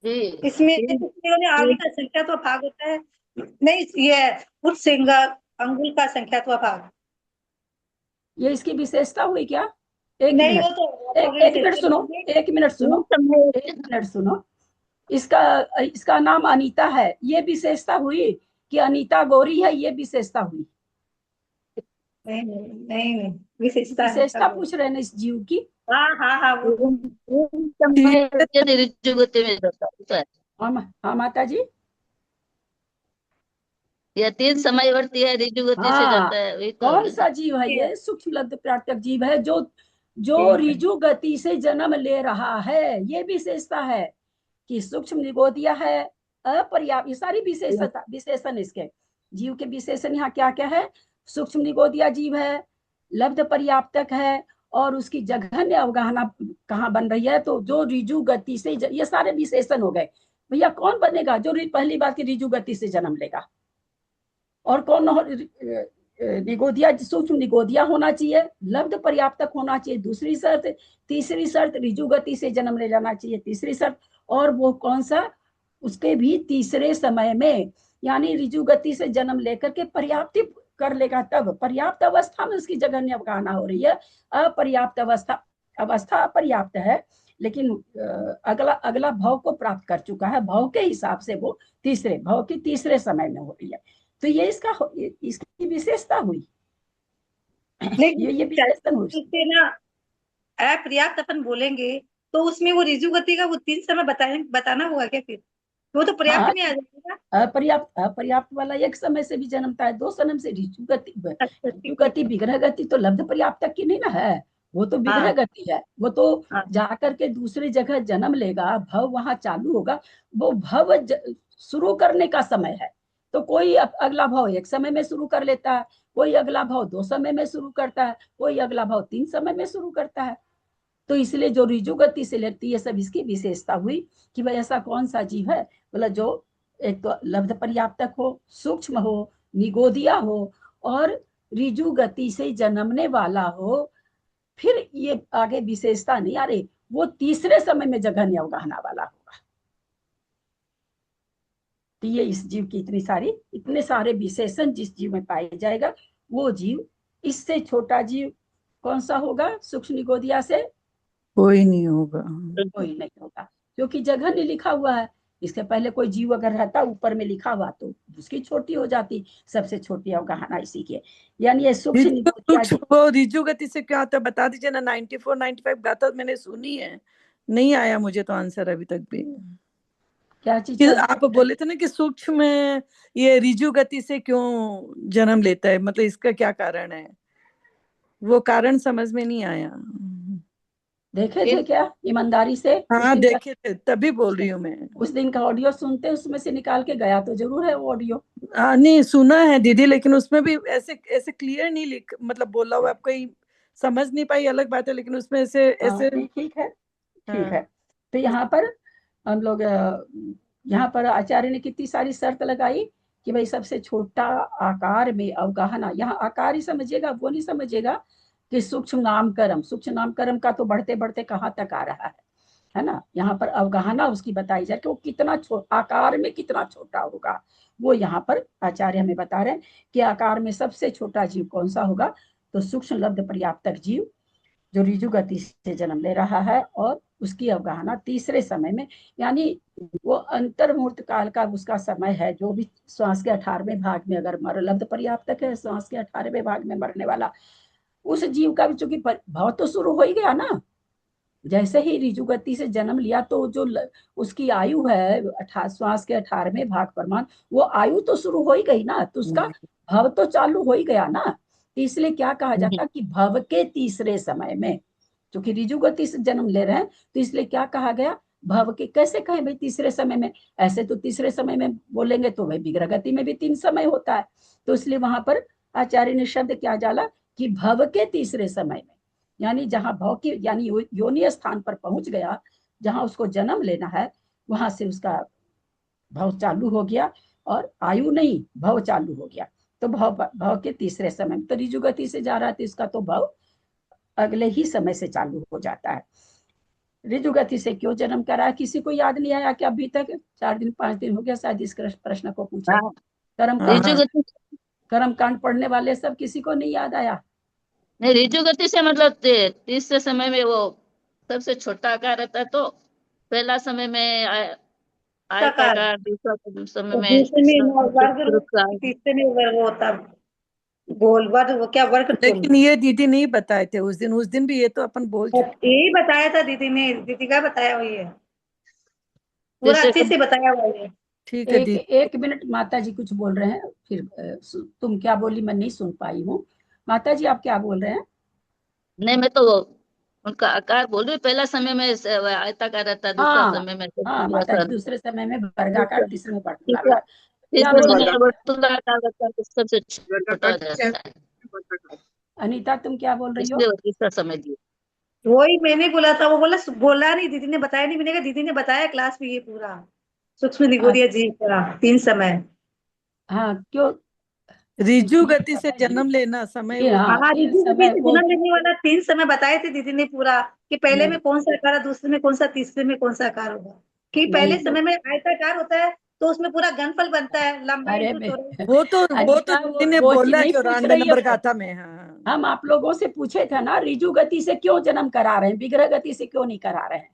इसमें आगे का संख्यात्मक भाग होता है, नहीं ये पुरुष अंगुल का संख्यात्मक भाग, ये इसकी विशेषता हुई क्या? एक नहीं, मिनट, वो तो एक मिनट सुनो, 1 मिनट सुनो, 1 मिनट सुनो। इसका नाम अनीता है, ये विशेषता हुई कि अनीता गौरी है, ये विशेषता हुई? नहीं विशेषता पूछ रहे हैं इस जीव की। हाँ हाँ हाँ, हाँ माता जी, यह 3 समयवर्ती है, ऋजु गति से जाता है। वही तो कौन सा जीव है ये? सूक्ष्म लब्ध प्राकृतिक जीव है जो ऋजु गति से जन्म ले रहा है। ये विशेषता है कि सूक्ष्म निगोदिया है, अपर्याप्त। ये सारी विशेषण इसके जीव के विशेषण यहाँ क्या क्या है? सूक्ष्म निगोदिया जीव है, लब्ध पर्याप्तक है, और उसकी जघन्य अवगाहना कहाँ बन रही है, तो जो ऋजु गति से, ये सारे विशेषण हो गए। भैया कौन बनेगा जो पहली बात की ऋजु गति से जन्म लेगा? और कौन निगोदिया, सूक्ष्म निगोदिया होना चाहिए, लब्ध पर्याप्तक होना चाहिए दूसरी शर्त, तीसरी शर्त ऋजु गति से जन्म ले जाना चाहिए तीसरी शर्त, और वो कौन सा, उसके भी तीसरे समय में, यानी ऋजु गति से जन्म लेकर के पर्याप्ति कर लेगा तब, पर्याप्त अवस्था में उसकी जघन्य अवगाहना हो रही है, अपर्याप्त अवस्था अपर्याप्त है, लेकिन अगला अगला भाव को प्राप्त कर चुका है, भाव के हिसाब से वो तीसरे भाव की तीसरे समय में हो रही है। तो ये इसकी विशेषता हुई, ये विशेषता हुई ना। अपर्याप्त अपन बोलेंगे तो उसमें वो ऋजु गति का वो 3 समय बताना होगा क्या फिर? वो तो पर्याप्त में आ जाएगा। अपर्याप्त वाला एक समय से भी जन्मता है, 2 समय से ऋजु गति विग्रह गति तो लब्ध पर्याप्तक की नहीं ना है, वो तो विग्रह गति है, वो तो जाकर के दूसरी जगह जन्म लेगा, भव वहां चालू होगा, वो भव शुरू करने का समय है। तो कोई अगला भाव 1 समय में शुरू कर लेता है, कोई अगला भाव 2 समय में शुरू करता है, कोई अगला भाव 3 समय में शुरू करता है। तो इसलिए जो ऋजु गति से लेती है सब इसकी विशेषता हुई कि भाई ऐसा कौन सा जीव है, मतलब जो एक तो लब्ध पर्याप्तक हो, सूक्ष्म हो, निगोदिया हो और ऋजु गति से जन्मने वाला हो। फिर ये आगे विशेषता नहीं आ रही, वो तीसरे समय में जघन्य अवगाहना वाला होगा। तो ये इस जीव की इतने सारे विशेषण जिस जीव में पाए जाएगा, वो जीव, इससे छोटा जीव कौन सा होगा सूक्ष्म निगोदिया से? कोई नहीं होगा, कोई नहीं होगा, क्योंकि जघन्य लिखा हुआ है। इसके पहले कोई जीव अगर रहता ऊपर में लिखा हुआ तो उसकी छोटी हो जाती, सबसे छोटी अवगाहना इसी की है। यानी ये सूक्ष्म वो ऋजु गति से क्या आता है बता दीजिए ना। 94 95 गाथा मैंने सुनी है, नहीं आया मुझे तो आंसर अभी तक भी। क्या चीज आप बोले थे ना कि सूक्ष्म में ये ऋजु गति से क्यों जन्म लेता है, मतलब इसका क्या कारण है, वो कारण समझ में नहीं आया। देखे थे क्या ईमानदारी से? हाँ देखे थे, तभी बोल रही हूँ मैं। उस दिन का ऑडियो सुनते, उसमें से निकाल के गया तो जरूर है वो ऑडियो। नहीं सुना है दीदी, लेकिन उसमें भी ऐसे क्लियर नहीं लिख, मतलब बोला हुआ आप कहीं समझ नहीं पाई अलग बात है, लेकिन उसमें ऐसे ठीक है ठीक है। तो यहाँ पर हम लोग यहाँ पर आचार्य ने कितनी सारी शर्त लगाई कि भाई सबसे छोटा आकार में अवगाहना, यहाँ आकार ही समझिएगा, वो नहीं समझिएगा कि सूक्ष्म नामकरम का तो बढ़ते बढ़ते कहाँ तक आ रहा है ना। यहाँ पर अवगाहना उसकी बताई जाए कि वो कितना आकार में कितना छोटा होगा, वो यहाँ पर आचार्य हमें बता रहे हैं कि आकार में सबसे छोटा जीव कौन सा होगा, तो सूक्ष्म लब्ध पर्याप्तक जीव जो ऋजु गति से जन्म ले रहा है और उसकी अवगाहना तीसरे समय में, यानी वो अंतर्मूर्त काल का उसका समय है, जो भी श्वास के 18वें भाग में अगर लब्ध पर्याप्तक है, श्वास के 18वें भाग में मरने वाला उस जीव का भी चूंकि भाव तो शुरू हो ही गया ना, जैसे ही ऋजु गति से जन्म लिया तो जो उसकी आयु है श्वास के 18वें भाग प्रमाण, वो आयु तो शुरू हो ही गई ना, तो उसका भव तो चालू हो ही गया ना। इसलिए क्या कहा जाता कि भव के तीसरे समय में, क्योंकि ऋजु गति से जन्म ले रहे हैं तो इसलिए क्या कहा गया, भव के। कैसे कहें भाई तीसरे समय में, ऐसे तो तीसरे समय में बोलेंगे तो भाई विग्रह गति में भी 3 समय होता है, तो इसलिए वहां पर आचार्य ने शब्द क्या डाला कि भव के तीसरे समय में, यानी जहां भव की यानी योनि स्थान पर पहुंच गया, जहां उसको जन्म लेना है वहां से उसका भव चालू हो गया और आयु नहीं भव चालू हो गया। तो भव के तीसरे समय, तो ऋजु गति से जा रहा था इसका तो भव अगले ही समय से चालू हो जाता है। ऋजु गति से क्यों जन्म करा, किसी को याद नहीं आया कि अभी तक 4 दिन 5 दिन हो गया शायद इस प्रश्न को पूछे। कर्म कांड पढ़ने वाले सब किसी को नहीं याद आया? नहीं, ऋजु गति से मतलब तीसरे समय में वो सबसे छोटा आकार रहता है, तो पहला समय में आयताकार, दूसरा समय में तीसरे में वर्ग होता गोल वर्ग, वो क्या वर्ग। लेकिन ये दीदी नहीं बताए थे उस दिन भी, ये तो अपन बोल चुके। यही बताया था दीदी ने, दीदी का बताया हुई है पूरा अच्छे से बताया हुआ है। ठीक है दीदी। 1 मिनट, माता जी कुछ बोल रहे हैं, फिर तुम क्या बोली मैं नहीं सुन पाई हूँ। माता जी आप क्या बोल रहे हैं? नहीं, मैं तो उनका आकार बोल रही हूँ, पहला समय में आयताकार रहता है, दूसरा समय में माता जी दूसरे समय में वर्गाकार, तीसरे में वर्तुलाकार, सबसे छोटा रहता है। अनीता तुम क्या बोल रही हो? तीसरा समय दिए, वही मैंने बोला था, वो बोला नहीं, दीदी ने बताया नहीं, मैंने कहा दीदी ने बताया क्लास में ये पूरा सूक्ष्म निगोदिया जी का 3 समय। हाँ क्यों रिजु गति से जन्म लेना समय ये वो हाँ, हाँ, तीन रिद्धि समय गति से वो जन्म लेने वाला 3 समय बताए थे दीदी ने पूरा, कि पहले नहीं में कौन सा आकार है, दूसरे में कौन सा, तीसरे में कौन सा आकार होगा। कि नहीं पहले वो समय में आयताकार होता है तो उसमें पूरा घनफल बनता है, लंबाई अरे इंटू चौड़ाई। वो तो अनीता दीदी ने वो बोला नहीं पूछ 94 रही है नंबर वो। गाथा में। हाँ हम आप लोगों से पूछे थे ना, रिजु गति से क्यों जन्म करा रहे हैं, विग्रह गति से क्यों नहीं करा रहे हैं।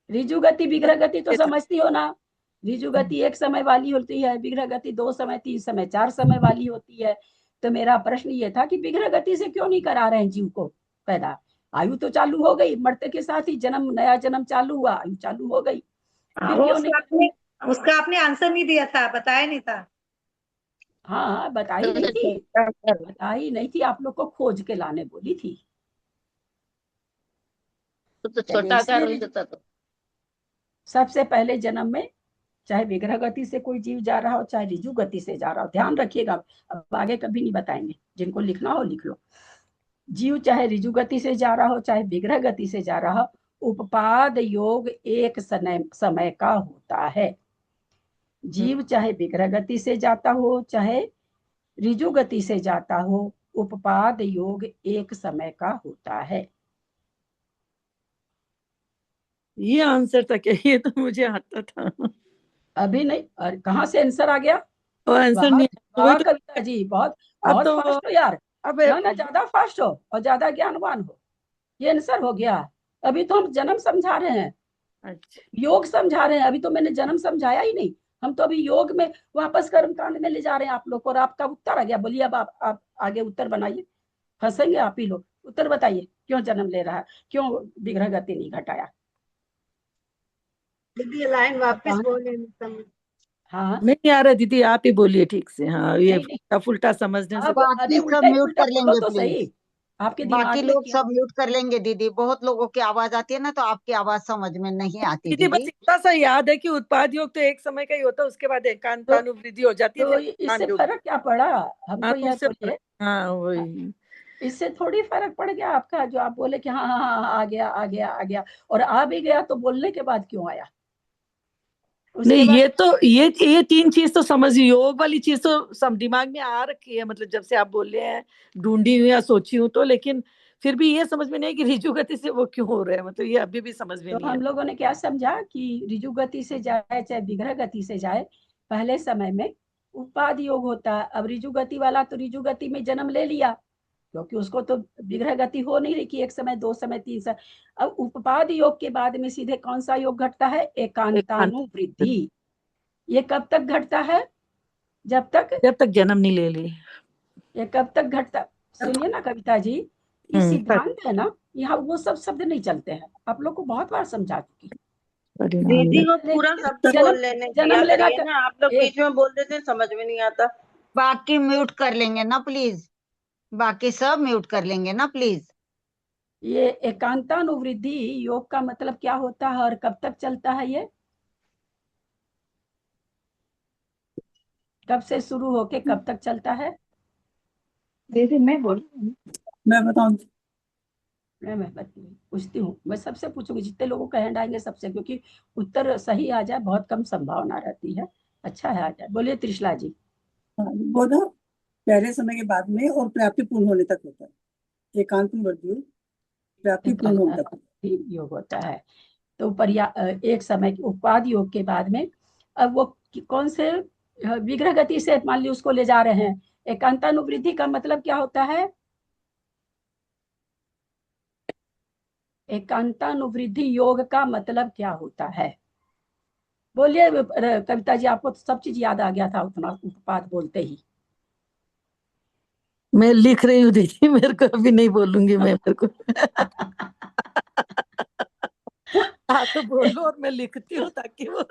रिजु गति विग्रह गति तो ये था। समझती हो ना। रिजु गति एक समय वाली होती है, विग्रह गति 2 समय, 3 समय, 4 समय वाली होती है। तो मेरा प्रश्न ये था कि विग्रह गति से क्यों नहीं करा रहे हैं जीव को पैदा। आयु तो चालू हो गई, मरते के साथ ही जन्म, नया जन्म चालू हुआ, आयु चालू हो गई, हाँ, फिर वो क्यों नहीं। उसका आपने आंसर नहीं दिया था, बताया नहीं था। हाँ हाँ, बताई नहीं थी, बताई नहीं थी, आप लोग को खोज के लाने बोली थी। तो चलिए, छोटा आकार हो इसलिए जाता तो। सबसे पहले जन्म में चाहे विग्रह गति से कोई जीव जा रहा हो, चाहे रिजु गति से जा रहा हो, ध्यान रखिएगा, अब आगे कभी नहीं बताएंगे, जिनको लिखना हो लिख लो। जीव चाहे रिजु गति से जा रहा हो, चाहे विग्रह गति से जा रहा हो, उपपाद योग एक समय का होता है। जीव चाहे विग्रह गति से जाता हो, चाहे रिजु गति से जाता हो, उपपाद योग एक समय का होता है। ये आंसर तक है, ये तो मुझे आता था। अभी नहीं, और कहाँ से आंसर आ गया। वो आंसर वाह नहीं, वही वाह तो। कविता जी, बहुत अब बहुत तो फास्ट हो यार। अब ना ज्यादा फास्ट हो और ज्यादा ज्ञानवान हो, ये आंसर हो गया। अभी तो हम जन्म समझा रहे हैं, अच्छा, योग समझा रहे हैं, अभी तो मैंने जन्म समझाया ही नहीं। हम तो अभी योग में वापस कर्म कांड में ले जा रहे हैं आप लोग को, और आपका उत्तर आ गया। बोलिए अब आप आगे उत्तर बनाइए, फंसेंगे आप ही लोग। उत्तर बताइए, क्यों जन्म ले रहा है, क्यों विग्रह गति नहीं घटाया। दीदी लाइन वापस बोले। हाँ नहीं आ रहा दीदी, आप ही बोलिए ठीक से। हाँ, ये नहीं नहीं, उल्टा फुल्टा समझने से। अब अरे बाकी सब उल्टा ही म्यूट पुल्टा कर बोलो लेंगे तो प्लीज। सही, आपके बाकी दिमाग में लोग क्या। सब म्यूट कर लेंगे दीदी। बहुत लोगों की आवाज आती है ना, तो आपकी आवाज समझ में नहीं आती दीदी बस दीदी। इतना सा याद है कि उत्पाद योग तो एक समय का ही होता है, उसके बाद एकांतानुवृद्धि हो जाती है, तो फिर इससे ज्ञान योग। फर्क क्या पड़ा, हमको हाँ, यह उससे बोलिए। हाँ वही। इससे थोड़ी फर्क पड़ गया आपका, जो आप बोले कि हाँ हाँ हाँ हाँ, आ गया आ गया आ गया, और आ भी गया तो बोलने के बाद क्यों आया। उसके नहीं, बाद ये तो ये तीन चीज तो समझ, योग वाली चीज तो सब दिमाग में आ रखी है, मतलब जब से आप बोल रहे हैं, ढूंढी हुई या सोची हूँ तो। लेकिन फिर भी ये समझ में नहीं कि रिजु गति से वो क्यों हो रहा है, मतलब ये अभी भी समझ में तो नहीं है। हम लोगों ने क्या समझा कि रिजु गति से जाए चाहे विग्रह गति से जाए, पहले समय में उपाद योग होता है। अब रिजु गति वाला तो रिजु गति में जन्म ले लिया, क्योंकि उसको तो विग्रह गति हो नहीं रही कि 1 समय 2 समय 3 समय। अब उपपाद योग के बाद में सीधे कौन सा योग घटता है, एकांतानुवृद्धि। ये कब तक घटता है, जब तक जन्म नहीं ले ली। ये कब तक घटता, सुनिए ना कविता जी, ये सिद्धांत है ना, यहाँ वो सब शब्द नहीं चलते हैं, आप लोग को बहुत बार समझा चुकी। दीदी को पूरा शब्द बोल लेने दिया जन्म लेना करिए ना, आप लोग बीच में बोल देते हैं, समझ में नहीं आता। बाकी म्यूट कर लेंगे ना प्लीज, बाकी सब म्यूट कर लेंगे ना प्लीज। ये एकांतानुवृद्धि योग का मतलब क्या होता है और कब तक चलता है, ये कब से शुरू होके कब तक चलता है। दीदी मैं बोल, मैं बताऊं। मैं पूछती हूँ, मैं सबसे पूछूंगी, जितने लोगों का हैंड आएंगे सबसे, क्योंकि उत्तर सही आ जाए बहुत कम संभावना रहती है। अच्छा है, आ जाए। बोलिए त्रिशला जी। वो ना पहले समय के बाद में और प्राप्ति पूर्ण होने तक होता है। एकांत वर्ग प्राप्ति पूर्ण होने तक योग होता है। तो एक समय के उपपाद योग के बाद में अब वो कौन से विग्रह गति से मान ली उसको ले जा रहे हैं। एकांतानुवृद्धि का मतलब क्या होता है, एकांतानुवृद्धि योग का मतलब क्या होता है। बोलिए कविता जी, आपको तो सब चीज याद आ गया था उतना उपपाद बोलते ही। मैं लिख रही हूँ दीदी, मेरे को अभी नहीं बोलूंगी मैं, मेरे को हाँ तो बोलो, और मैं लिखती हूँ ताकि वो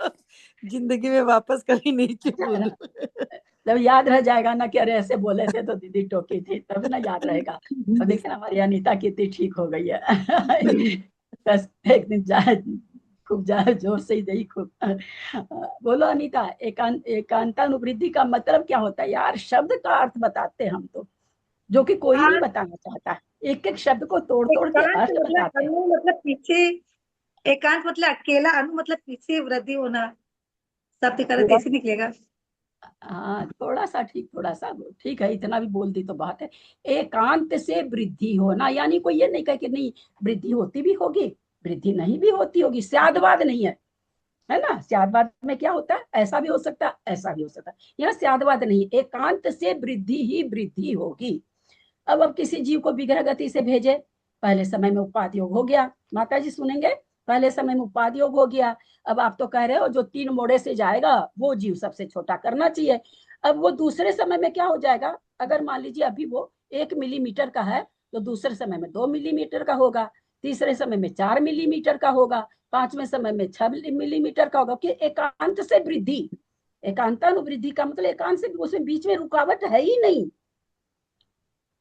जिंदगी में वापस कभी नहीं बोलूं। जब याद रह जाएगा ना कि अरे ऐसे बोले थे तो दीदी टोकी थी, तब ना याद रहेगा। और देखना हमारी अनीता कितनी ठीक हो गई है। बस एक दिन जाए, खूब जाए जोर से ही दही खूब। बोलो अनीता, एकांतानुवृद्धि का मतलब क्या होता है यार, शब्द का अर्थ बताते हैं हम तो, जो कि कोई नहीं बताना चाहता। एक एक शब्द को तोड़ तोड़ के एकांत अर्थ मतलब बताते हैं। अनु मतलब पीछे, एकांत मतलब अकेला, अनु मतलब पीछे वृद्धि होना, शब्द का अर्थ ऐसे निकलेगा। हाँ थोड़ा सा ठीक है, इतना भी बोल दी तो बात है। एकांत से वृद्धि होना, यानी कोई ये नहीं कहे कि नहीं वृद्धि होती भी होगी, वृद्धि नहीं भी होती होगी, स्यादवाद नहीं है ना। स्यादवाद में क्या होता है, ऐसा भी हो सकता है, ऐसा भी हो सकता है। यहाँ स्यादवाद नहीं, एकांत से वृद्धि ही वृद्धि होगी। अब किसी जीव को विग्रह गति से भेजे, पहले समय में उपाद योग हो गया, माता जी सुनेंगे, पहले समय में उपाद योग हो गया। अब आप तो कह रहे हो जो 3 मोड़े से जाएगा वो जीव सबसे छोटा करना चाहिए। अब वो दूसरे समय में क्या हो जाएगा, अगर मान लीजिए अभी वो 1 मिलीमीटर का है तो दूसरे समय में 2 मिलीमीटर का होगा, तीसरे समय में 4 मिलीमीटर का होगा, 5वें समय में 6 मिलीमीटर का होगा। कि एकांत से वृद्धि, एकांतानुवृद्धि का मतलब एकांत से उसमें बीच में रुकावट है ही नहीं,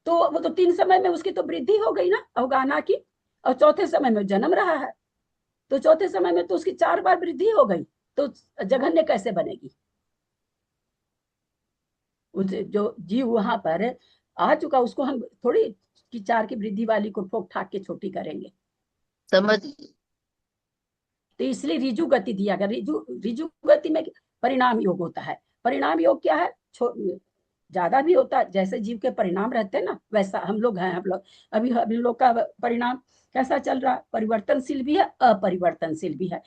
तो वो तो 3 समय में उसकी तो वृद्धि हो गई ना अवगाहना की, और चौथे समय में जन्म रहा है, तो चौथे समय में तो उसकी 4 बार वृद्धि हो गई, तो जघन्य कैसे बनेगी। जो जीव वहां पर आ चुका उसको हम थोड़ी कि 4 की वृद्धि वाली को ठोक ठाक के छोटी करेंगे। समझ। तो इसलिए रिजु गति दिया गया। रिजु गति में परिणाम योग होता है। परिणाम योग क्या है, ज्यादा भी होता है, जैसे जीव के परिणाम रहते हैं ना वैसा हम लोग हैं। हम लोग अभी हम लोग का परिणाम कैसा चल रहा है, परिवर्तनशील भी है अपरिवर्तनशील भी है।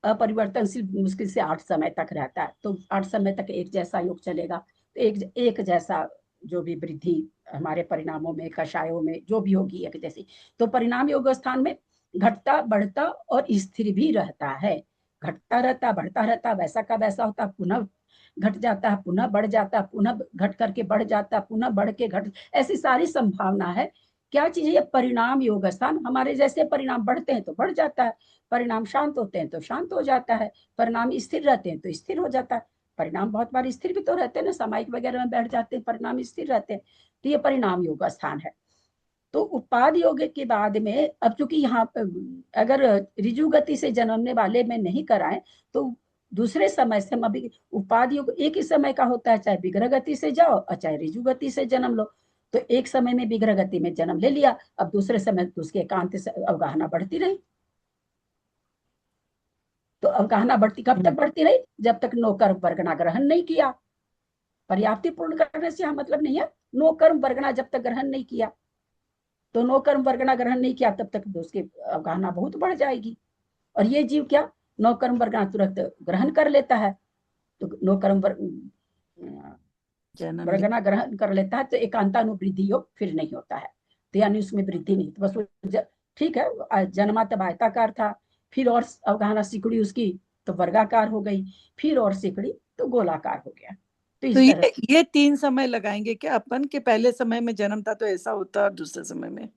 अपरिवर्तनशील मुश्किल से 8 समय तक रहता है, तो 8 समय तक एक जैसा योग चलेगा, तो एक जैसा जो भी वृद्धि हमारे परिणामों में कषायों में जो भी होगी एक जैसी। तो परिणाम योग स्थान में घटता बढ़ता और स्थिर भी रहता है, घटता रहता बढ़ता रहता, वैसा का वैसा होता, पुनः घट जाता है, पुनः बढ़ जाता है, पुनः घट करके बढ़ जाता है, पुनः बढ़ के घट, ऐसी सारी संभावना है। क्या चीज है, परिणाम योग स्थान। हमारे जैसे परिणाम बढ़ते हैं तो बढ़ जाता है, परिणाम शांत होते हैं तो शांत हो जाता है, परिणाम स्थिर रहते हैं तो स्थिर हो जाता है। परिणाम बहुत बार स्थिर भी तो रहते हैं ना, सामायिक वगैरह में बैठ जाते हैं, परिणाम स्थिर रहते हैं, तो ये परिणाम योग स्थान है। तो उपाद योग के बाद में अब चूंकि यहाँ अगर रिजु गति से जन्मने वाले में नहीं कराएं तो दूसरे समय से हम अभी उपाद योग एक ही समय का होता है, चाहे विग्रह गति से जाओ और चाहे रिजु गति से जन्म लो। तो एक समय में विग्रह गति में जन्म ले लिया, अब दूसरे समय उसके एकांत से अवगाहना बढ़ती रही। तो अवगाहना बढ़ती कब तक बढ़ती रही, जब तक नो कर्म वर्गना ग्रहण नहीं किया। पर्याप्ति पूर्ण करने से यहाँ मतलब नहीं है, नो कर्म वर्गना जब तक ग्रहण नहीं किया, तो नो कर्म वर्गना ग्रहण नहीं किया तब तक उसकी अवगाहना बहुत बढ़ जाएगी। और ये जीव क्या नो कर्म वर्गना तुरंत ग्रहण कर लेता है, तो नो कर्म वर्गना ग्रहण कर लेता है, तो एकांतानुवृद्धि योग फिर नहीं होता है, तो यानी उसमें वृद्धि नहीं। तो बस ठीक है, जन्मा तब आयताकार था, फिर और अवगाहना सिकड़ी उसकी तो वर्गाकार हो गई, फिर और सिकड़ी तो गोलाकार हो गया। तो ये 3 समय लगाएंगे क्या अपन के, पहले समय में जन्म था तो ऐसा होता और दूसरे समय में,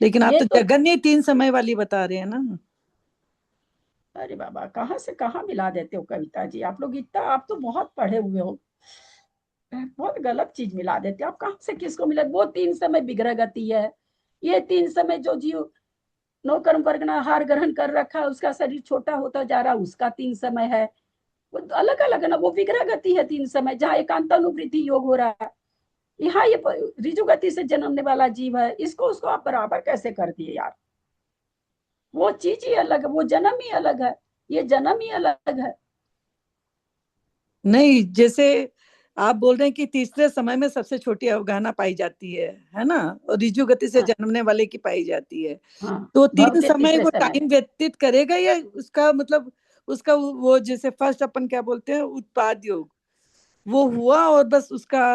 लेकिन आप तो जगन्य 3 समय वाली बता रहे हैं ना। अरे बाबा कहाँ से कहाँ मिला देते हो कविता जी, आप लोग इतना, आप तो बहुत पढ़े हुए हो, बहुत गलत चीज मिला देते हो आप। कहाँ से किसको मिला, वो 3 समय विग्रह गति है, ये 3 समय जो जीव नो कर्म वर्गना आहार ग्रहण कर रखा है उसका शरीर छोटा होता जा रहा, उसका 3 समय है, वो अलग अलग है ना। वो विग्रह गति है 3 समय, जहाँ एकांतानुवृत्ति योग हो रहा है। यहाँ ये रिजु गति से जन्मने वाला जीव है, इसको उसको आप बराबर कैसे कर दिए यार। वो चीज ही अलग है, वो जन्म ही अलग है, ये जन्म ही अलग है। नहीं, जैसे आप बोल रहे हैं कि तीसरे समय में सबसे छोटी अवगाहना पाई जाती है ना, और रिजु गति से जन्मने वाले की पाई जाती है। तो 3 समय वो टाइम व्यतीत करेगा या उसका मतलब उसका वो जैसे फर्स्ट अपन क्या बोलते हैं उत्पाद योग वो हुआ और बस उसका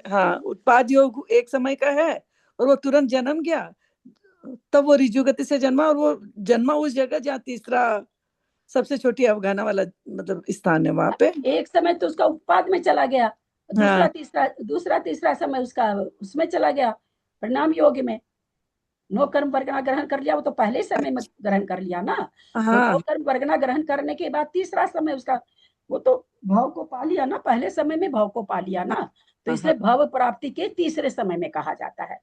हाँ उत्पाद योग 1 समय का है और वो तुरंत जन्म गया, तब वो रिजु गति से जन्मा और वो जन्मा उस जगह जहाँ तीसरा सबसे छोटी अवगाहना वाला मतलब स्थान है, वहां पे 1 समय तो उसका उत्पाद में चला गया, दूसरा तीसरा समय उसका उसमें चला गया परिणाम योग में। नो कर्म वर्गना ग्रहण कर लिया, वो तो पहले समय में ग्रहण कर लिया ना। नो कर्म वर्गना ग्रहण करने के बाद तीसरा समय उसका, वो तो भाव को पा लिया ना, पहले समय में भाव को पा लिया ना, तो इसलिए भाव प्राप्ति के तीसरे समय में कहा जाता है।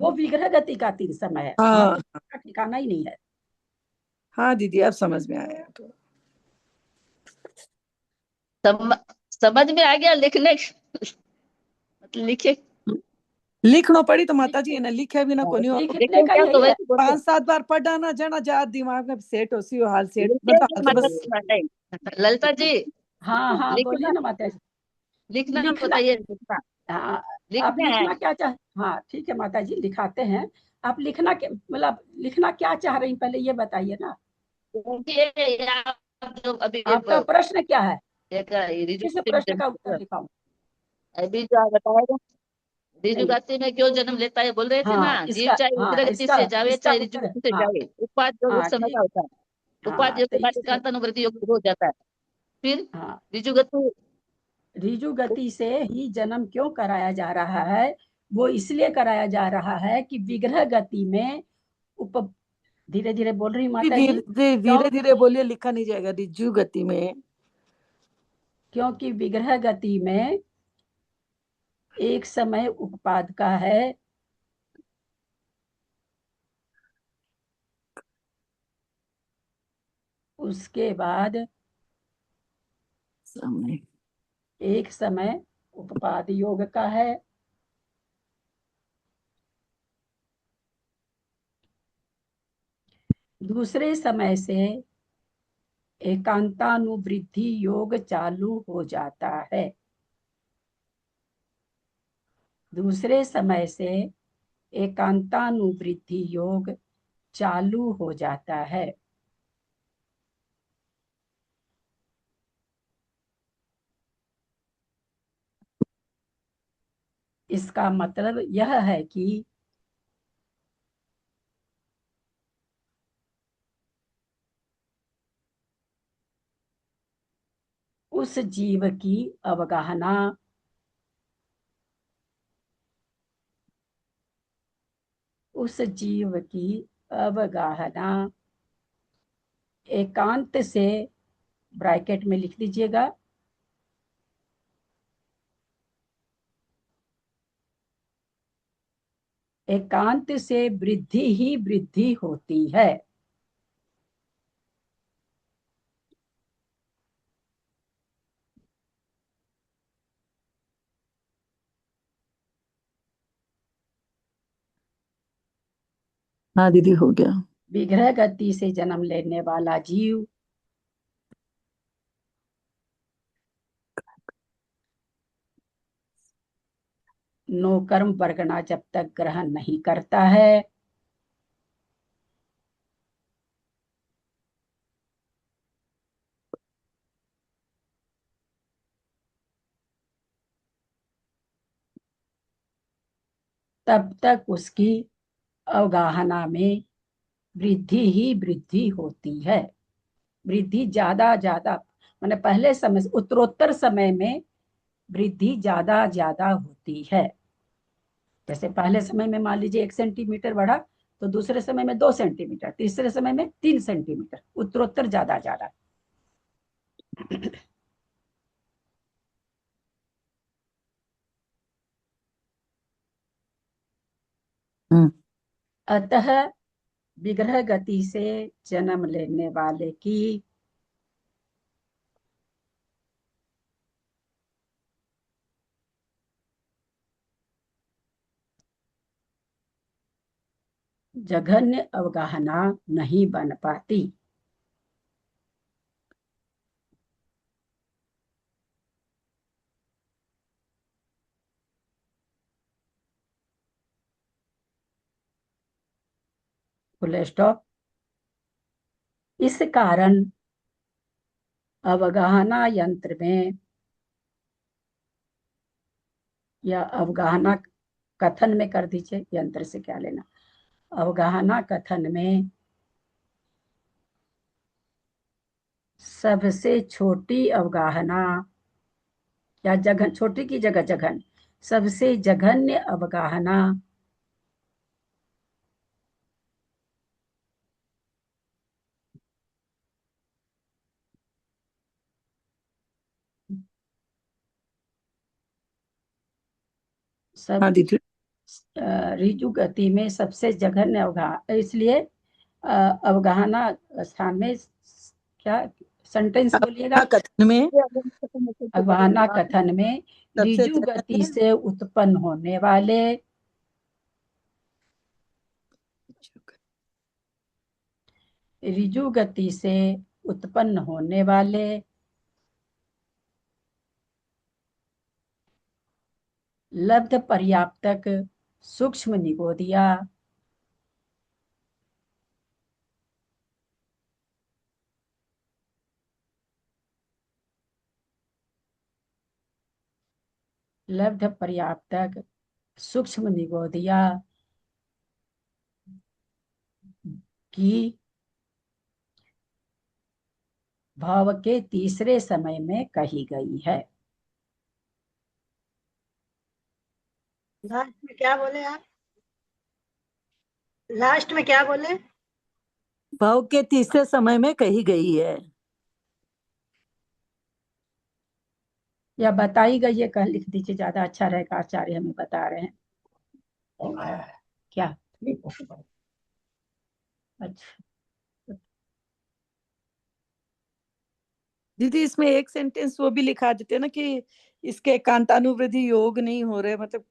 वो विग्रह गति का 3 समय है, ठिकाना ही नहीं है। हाँ दीदी अब समझ में आया, तो समझ में आ गया। लिखने लिखे लिखना पड़ी तो माता जी ने लिखे भी ना कोनी 5-7 बार पढ़ा ना जना जा दिमाग में सेट हो सी हाल सेट ललिता जी हाँ हाँ, बोलिए लिखना ना माता जी। लिखना लिखना, बताइए, लिखना हाँ, आप लिखना है। लिखना क्या चाह, हाँ ठीक है माता जी, लिखाते हैं। आप लिखना क्या, मतलब लिखना क्या चाह रही हैं, पहले ये बताइए ना। ये आप जो अभी आपका प्रश्न क्या है, एक किस रिजु प्रश्न का उत्तर लिखाऊं? अभी जो आप बताएगा रिजु नहीं, गति में क्यों जन्म लेता है बोल रहे थे ना। हाँ जीव इसका, चाहे हाँ उग्र गति इसका, से जावे इसका चाहे रिजु उत्तर, गति से हाँ जावे, उत्पाद योग हाँ उस समय ठीक, का होता है। उत्पाद हाँ योग तो के बाद इस, एकांतानुवृत्ति योग हो जाता है। फिर हाँ रिजु गति ऋजु गति से ही जन्म क्यों कराया जा रहा है, वो इसलिए कराया जा रहा है कि विग्रह गति में उप, धीरे धीरे बोल रही माता जी, धीरे क्यों, धीरे धीरे बोलिए, लिखा नहीं जाएगा। रिज्जू गति में, क्योंकि विग्रह गति में एक समय उपपाद का है, उसके बाद समय एक समय उपपाद योग का है, दूसरे समय से एकांतानुवृद्धि योग चालू हो जाता है। दूसरे समय से एकांतानुवृद्धि योग चालू हो जाता है। इसका मतलब यह है कि उस जीव की अवगाहना उस जीव की अवगाहना एकांत से, ब्रैकेट में लिख दीजिएगा, एकांत से वृद्धि ही वृद्धि होती है। हाँ दीदी हो गया। विग्रह गति से जन्म लेने वाला जीव नो कर्म वर्गना जब तक ग्रहण नहीं करता है, तब तक उसकी अवगाहना में वृद्धि ही वृद्धि होती है। वृद्धि ज्यादा ज्यादा, मैंने पहले समय, उत्तरोत्तर समय में वृद्धि ज्यादा ज्यादा होती है। जैसे पहले समय में मान लीजिए 1 सेंटीमीटर बढ़ा, तो दूसरे समय में 2 सेंटीमीटर, तीसरे समय में 3 सेंटीमीटर, उत्तरोत्तर ज्यादा ज्यादा। अतः विग्रह गति से जन्म लेने वाले की जघन्य अवगाहना नहीं बन पाती। Full stop. इस कारण अवगाहना यंत्र में, या अवगाहना कथन में कर दीजिए, यंत्र से क्या लेना, अवगाहना कथन में सबसे छोटी अवगाहना, या जघन, छोटी की जगह जघन, सबसे जघन्य अवगाहना सब हाँ दीदी। ऋजु गति में सबसे जघन्य अवगाहना, इसलिए अवगाहना स्थान में क्या, सेंटेंस बोलिएगा, कथन में अवगाहना कथन में सबसे ऋजु गति जघन्य, से उत्पन्न होने वाले, ऋजु गति से उत्पन्न होने वाले लब्ध पर्याप्तक सूक्ष्म निगोदिया लब्ध पर्याप्तक सूक्ष्म निगोदिया की भाव के तीसरे समय में कही गई है। लास्ट में क्या बोले आप? लास्ट में क्या बोले? भाव के तीसरे समय में कही गई है या बताई गई है, कह लिख दीजिए, ज्यादा अच्छा रहेगा। आचार्य हमें बता रहे हैं क्या? अच्छा, दीदी इसमें एक सेंटेंस वो भी लिखा देते हैं ना कि इसके एकांतानुवृद्धि योग नहीं हो रहे, मतलब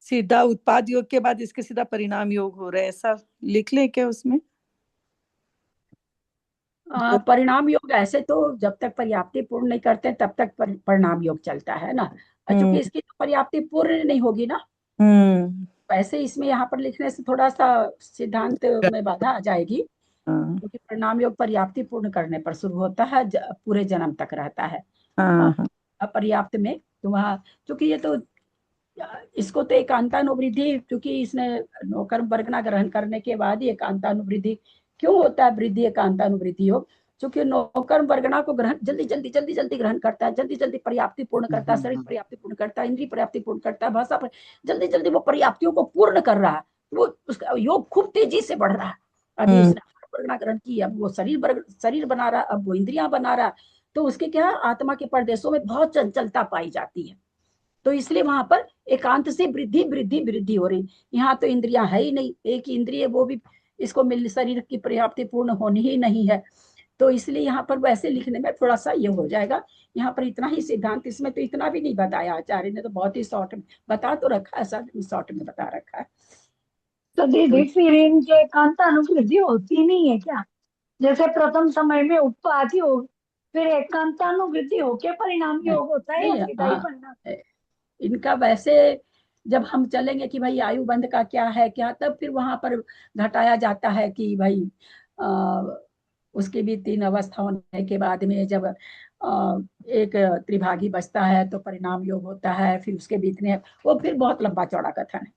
सीधा उत्पाद योग के बाद इसके सीधा परिणाम योग हो रहा है, ऐसा लिख ले क्या उसमें? परिणाम योग ऐसे तो जब तक पर्याप्ति पूर्ण नहीं करते तब तक परिणाम योग चलता है ना। चूंकि इसकी तो पर्याप्ति पूर्ण नहीं होगी ना, वैसे इसमें यहाँ पर लिखने से थोड़ा सा सिद्धांत में बाधा आ जाएगी, क्योंकि परिणाम योग पर्याप्ति पूर्ण करने पर शुरू होता है, पूरे जन्म तक रहता है। अपर्याप्त में तो वहाँ, क्योंकि ये तो इसको तो एकांतानुवृद्धि, क्योंकि इसने नौकर्म वर्गना ग्रहण करने के बाद ही एकांतानुवृद्धि क्यों होता है, वृद्धि एकांतानुवृद्धि योग, क्योंकि नौकर्म वर्गना को ग्रहण जल्दी जल्दी ग्रहण करता है, जल्दी जल्दी पर्याप्ति पूर्ण करता है, शरीर पर्याप्ति पूर्ण करता है, इंद्रिय पर्याप्ति पूर्ण करता है, भाषा पर जल्दी वो पर्याप्तियों को पूर्ण कर रहा है, वो उसका योग खूब तेजी से बढ़ रहा है। अभी उसने वर्गना ग्रहण की, अब वो शरीर बना रहा, अब वो इंद्रियां बना रहा, तो उसके क्या आत्मा के परदेशों में बहुत चंचलता पाई जाती है। तो इसलिए वहां पर एकांत से वृद्धि वृद्धि वृद्धि हो रही। यहाँ तो इंद्रियां है ही नहीं, एक इंद्रिय वो भी इसको मिल, शरीर की पर्याप्ति पूर्ण होनी ही नहीं है, तो इसलिए यहाँ पर वैसे लिखने में थोड़ा सा ये हो जाएगा। यहाँ पर इतना ही सिद्धांत, इसमें तो इतना भी नहीं बताया आचार्य ने, तो बहुत ही शॉर्ट में बता तो रखा है, सब शॉर्ट में बता रखा है। तो दीदी फिर इनके एकांतानुवृद्धि होती नहीं है क्या? जैसे प्रथम समय में उत्पाद योग, फिर एकांतानुवृद्धि होके परिणाम योग होता है या सीधा ही परिणाम? इनका वैसे जब हम चलेंगे कि भाई आयु बंध का क्या है क्या, तब फिर वहां पर घटाया जाता है कि भाई उसकी भी 3 अवस्था होने के बाद में जब एक त्रिभागी बचता है तो परिणाम योग होता है, फिर उसके बीच में वो फिर बहुत लंबा चौड़ा कथन है।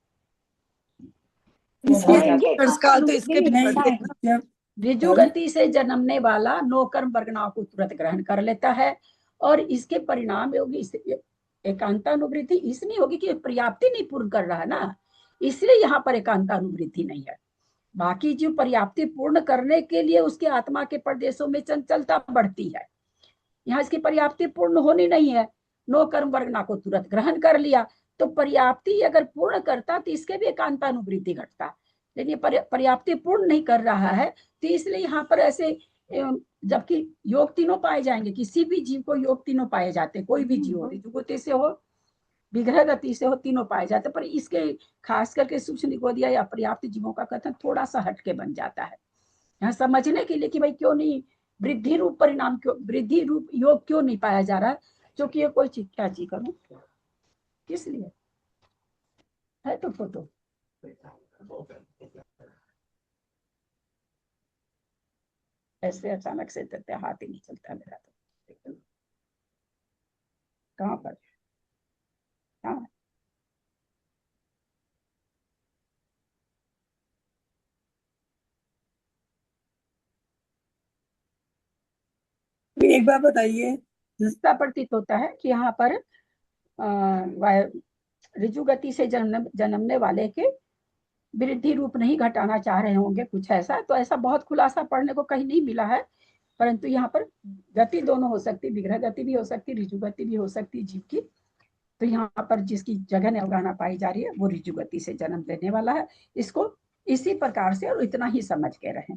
ऋजु गति से जन्मने वाला नौकर्म वर्गना को तुरंत ग्रहण कर लेता है, और इसके परिणाम योगी एकांतानुवृद्धि इसलिए होगी कि पर्याप्ति नहीं पूर्ण कर रहा है ना, इसलिए यहाँ पर एकांतानुवृद्धि नहीं है। बाकी जो पर्याप्ति पूर्ण करने के लिए उसके आत्मा के प्रदेशों में चंचलता बढ़ती है, यहाँ इसकी पर्याप्ति पूर्ण होनी नहीं है, नो कर्म वर्गना को तुरंत ग्रहण कर लिया, तो पर्याप्ति अगर पूर्ण करता तो इसके भी एकांतानुवृत्ति घटता, लेकिन पर्याप्ति पूर्ण नहीं कर रहा है, तो इसलिए यहाँ पर ऐसे, जबकि योग तीनों पाए जाएंगे, किसी भी जीव को योग तीनों पाए जाते, कोई भी जीव हो, ऋजु गति से हो, विग्रह गति से हो, तीनों पाए जाते, पर इसके खास करके सूक्ष्म निगोदिया या पर्याप्त जीवों का कथन थोड़ा सा हटके बन जाता है, यहाँ समझने के लिए कि भाई क्यों नहीं वृद्धि रूप परिणाम, क्यों वृद्धि रूप योग क्यों नहीं पाया जा रहा है, क्योंकि ये कोई चीज क्या चीज करूं, किस लिए है तो फोटो ऐसे अचानक से देते, हाथ ही नहीं चलता मेरा, तो कहाँ पर कहाँ एक बार बताइए। ऐसा प्रतीत होता है कि यहाँ पर ऋजु गति से जन्मने वाले के वृद्धि रूप नहीं घटाना चाह रहे होंगे, कुछ ऐसा, तो ऐसा बहुत खुलासा पढ़ने को कहीं नहीं मिला है, परंतु यहाँ पर गति दोनों हो सकती, विग्रह गति भी हो सकती, ऋजु गति भी हो सकती जीव की, तो यहाँ पर जिसकी जगह ने अवगाहना पाई जा रही है वो ऋजु गति से जन्म लेने वाला है, इसको इसी प्रकार से और इतना ही समझ के रहें।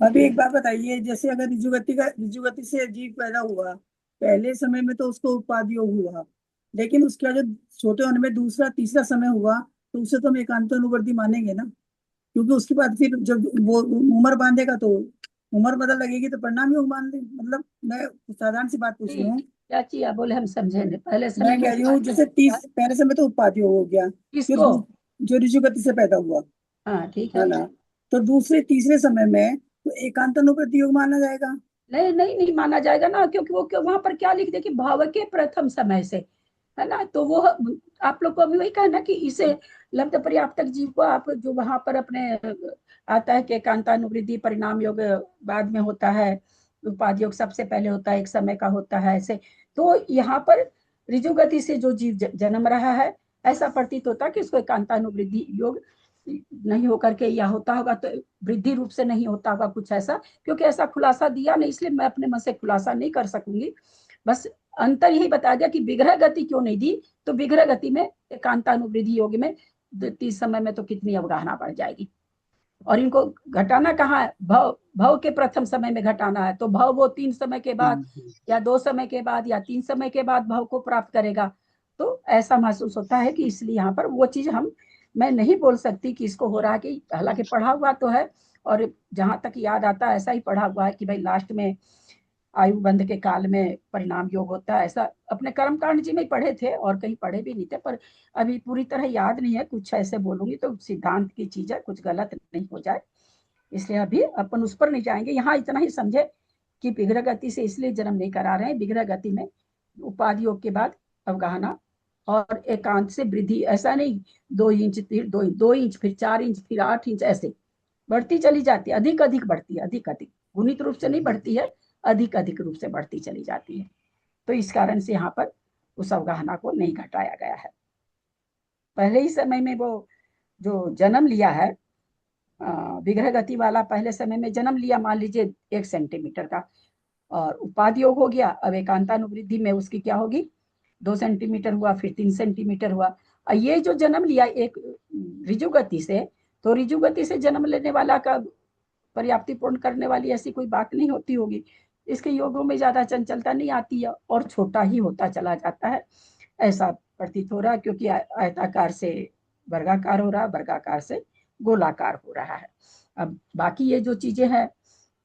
अभी एक बात बताइए, जैसे अगर ऋजु गति से जीव पैदा हुआ, पहले समय में तो उसको उत्पाद योग हुआ, लेकिन उसके बाद जो छोटे होने में दूसरा तीसरा समय हुआ, तो उसे तो हम एकांतानुवृत्ति मानेंगे ना, क्योंकि उसके बाद फिर जब वो उम्र बांधेगा तो उम्र बदल लगेगी, तो परिणाम योग मान लें। मतलब मैं साधारण सी बात पूछ रही हूँ क्या चीज आप बोले, हम समझे नहीं। पहले समय मैं कह रही हूँ जैसे 30 पहले समय तो उपाधि हो गया, फिर किसको? जो ऋजु गति से पैदा हुआ, हाँ ठीक है है। ना, तो दूसरे तीसरे समय में तो एकांतानुप्रति योग माना जाएगा। नहीं नहीं नहीं माना जाएगा ना, क्योंकि वो वहां पर क्या लिख दे कि भाव के प्रथम समय से, है ना। तो वो आप लोग को अभी वही कहना कि इसे लब्ध पर्याप्तक जीव को आप जो वहां पर अपने आता है कि एकांतानुवृद्धि परिणाम योग बाद में होता है, उपाधि योग सबसे पहले होता है, एक समय का होता है ऐसे। तो यहाँ पर ऋजु गति से जो जीव जन्म रहा है, ऐसा प्रतीत होता है कि उसको एकांतानुवृद्धि योग नहीं होकर के, या होता होगा तो वृद्धि रूप से नहीं होता होगा कुछ ऐसा, क्योंकि ऐसा खुलासा दिया नहीं, इसलिए मैं अपने मन से खुलासा नहीं कर सकूंगी। बस अंतर यही बता दिया कि विग्रह गति क्यों नहीं दी, तो विग्रह गति में एकांतानुवृद्धि योग में 30 समय में तो कितनी अवगाहना बढ़ जाएगी, और इनको घटाना कहाँ है, भव भव के प्रथम समय में घटाना है। तो भव वो 3 समय के बाद या 2 समय के बाद या 3 समय के बाद भव को प्राप्त करेगा। तो ऐसा महसूस होता है कि इसलिए यहाँ पर वो चीज मैं नहीं बोल सकती कि इसको हो रहा है कि, हालांकि पढ़ा हुआ तो है, और जहां तक याद आता है ऐसा ही पढ़ा हुआ है कि भाई लास्ट में आयु बंध के काल में परिणाम योग होता है, ऐसा अपने कर्मकांड जी में पढ़े थे, और कहीं पढ़े भी नहीं थे, पर अभी पूरी तरह याद नहीं है। कुछ ऐसे बोलूंगी तो सिद्धांत की चीज है, कुछ गलत नहीं हो जाए, इसलिए अभी अपन उस पर नहीं जाएंगे। यहाँ इतना ही समझे कि विग्रह गति से इसलिए जन्म नहीं करा रहे हैं, विग्रह गति में उपाधि योग के बाद अवगाहना और एकांत से वृद्धि, ऐसा नहीं 2 इंच फिर 2 इंच फिर 4 इंच फिर 8 इंच ऐसे बढ़ती चली जाती है, अधिक अधिक बढ़ती है, अधिक अधिक गुणित रूप से नहीं बढ़ती है, अधिक अधिक रूप से बढ़ती चली जाती है। तो इस कारण से यहाँ पर उस अवगाहना को नहीं घटाया गया है। पहले ही समय में वो जो जन्म लिया है विग्रह गति वाला, पहले समय में जन्म लिया मान लीजिए 1 सेंटीमीटर का, और उपाधि योग हो गया, अब एकांतानुवृद्धि में उसकी क्या होगी, 2 सेंटीमीटर हुआ, फिर 3 सेंटीमीटर हुआ। ये जो जन्म लिया एक ऋजु गति से, तो ऋजु गति से जन्म लेने वाला का पर्याप्ति पूर्ण करने वाली ऐसी कोई बात नहीं होती होगी, इसके योगों में ज्यादा चंचलता नहीं आती है, और छोटा ही होता चला जाता है, ऐसा प्रतीत हो रहा है, क्योंकि आयताकार से वर्गाकार हो रहा है, वर्गाकार से गोलाकार हो रहा है। अब बाकी ये जो चीजें हैं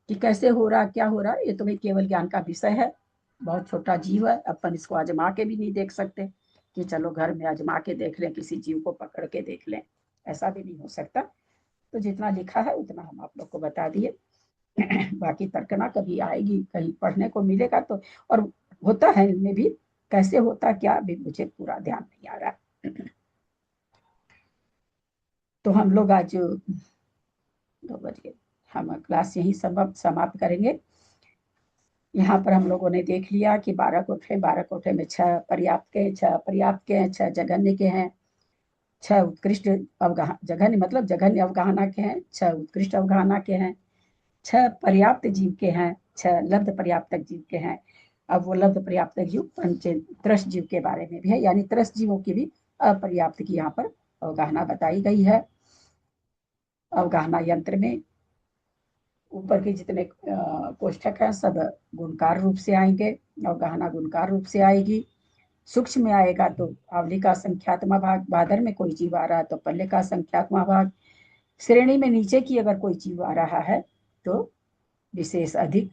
कि कैसे हो रहा, क्या हो रहा, ये तो भाई केवल ज्ञान का विषय है, बहुत छोटा जीव है, अपन इसको आजमा के भी नहीं देख सकते कि चलो घर में आजमा के देख लें, किसी जीव को पकड़ के देख लें, ऐसा भी नहीं हो सकता। तो जितना लिखा है उतना हम आप लोग को बता दिए। बाकी तर्कना कभी आएगी, कहीं पढ़ने को मिलेगा तो, और होता है इनमें भी, कैसे होता क्या भी मुझे पूरा ध्यान नहीं आ रहा। तो हम लोग आज 2 बज गए, हम क्लास यही समाप्त करेंगे। यहाँ पर हम लोगों ने देख लिया कि 12 कोठे, 12 कोठे में 6 पर्याप्त के, 6 अपर्याप्त के हैं, 6 जघन्य के हैं, 6 उत्कृष्ट जघन्य मतलब जघन्य अवगाहना के हैं, 6 उत्कृष्ट अवगाहना के हैं, 6 पर्याप्त जीव के हैं, 6 लब्ध पर्याप्तक जीव के हैं। अब वो लब्ध पर्याप्तक जीव त्रस जीव के बारे में भी है, यानी त्रस जीवों की भी अपर्याप्त की यहाँ पर अवगाहना बताई गई है। अवगाहना यंत्र में ऊपर के जितने कोष्ठक हैं सब गुणकार रूप से आएंगे, अवगाहना गुणकार रूप से आएगी। सूक्ष्म में आएगा तो आवली का संख्यात्मक भाग, बादर में कोई जीव आ रहा है तो पल्ले का संख्यात्मक भाग, श्रेणी में नीचे की अगर कोई जीव आ रहा है तो विशेष अधिक,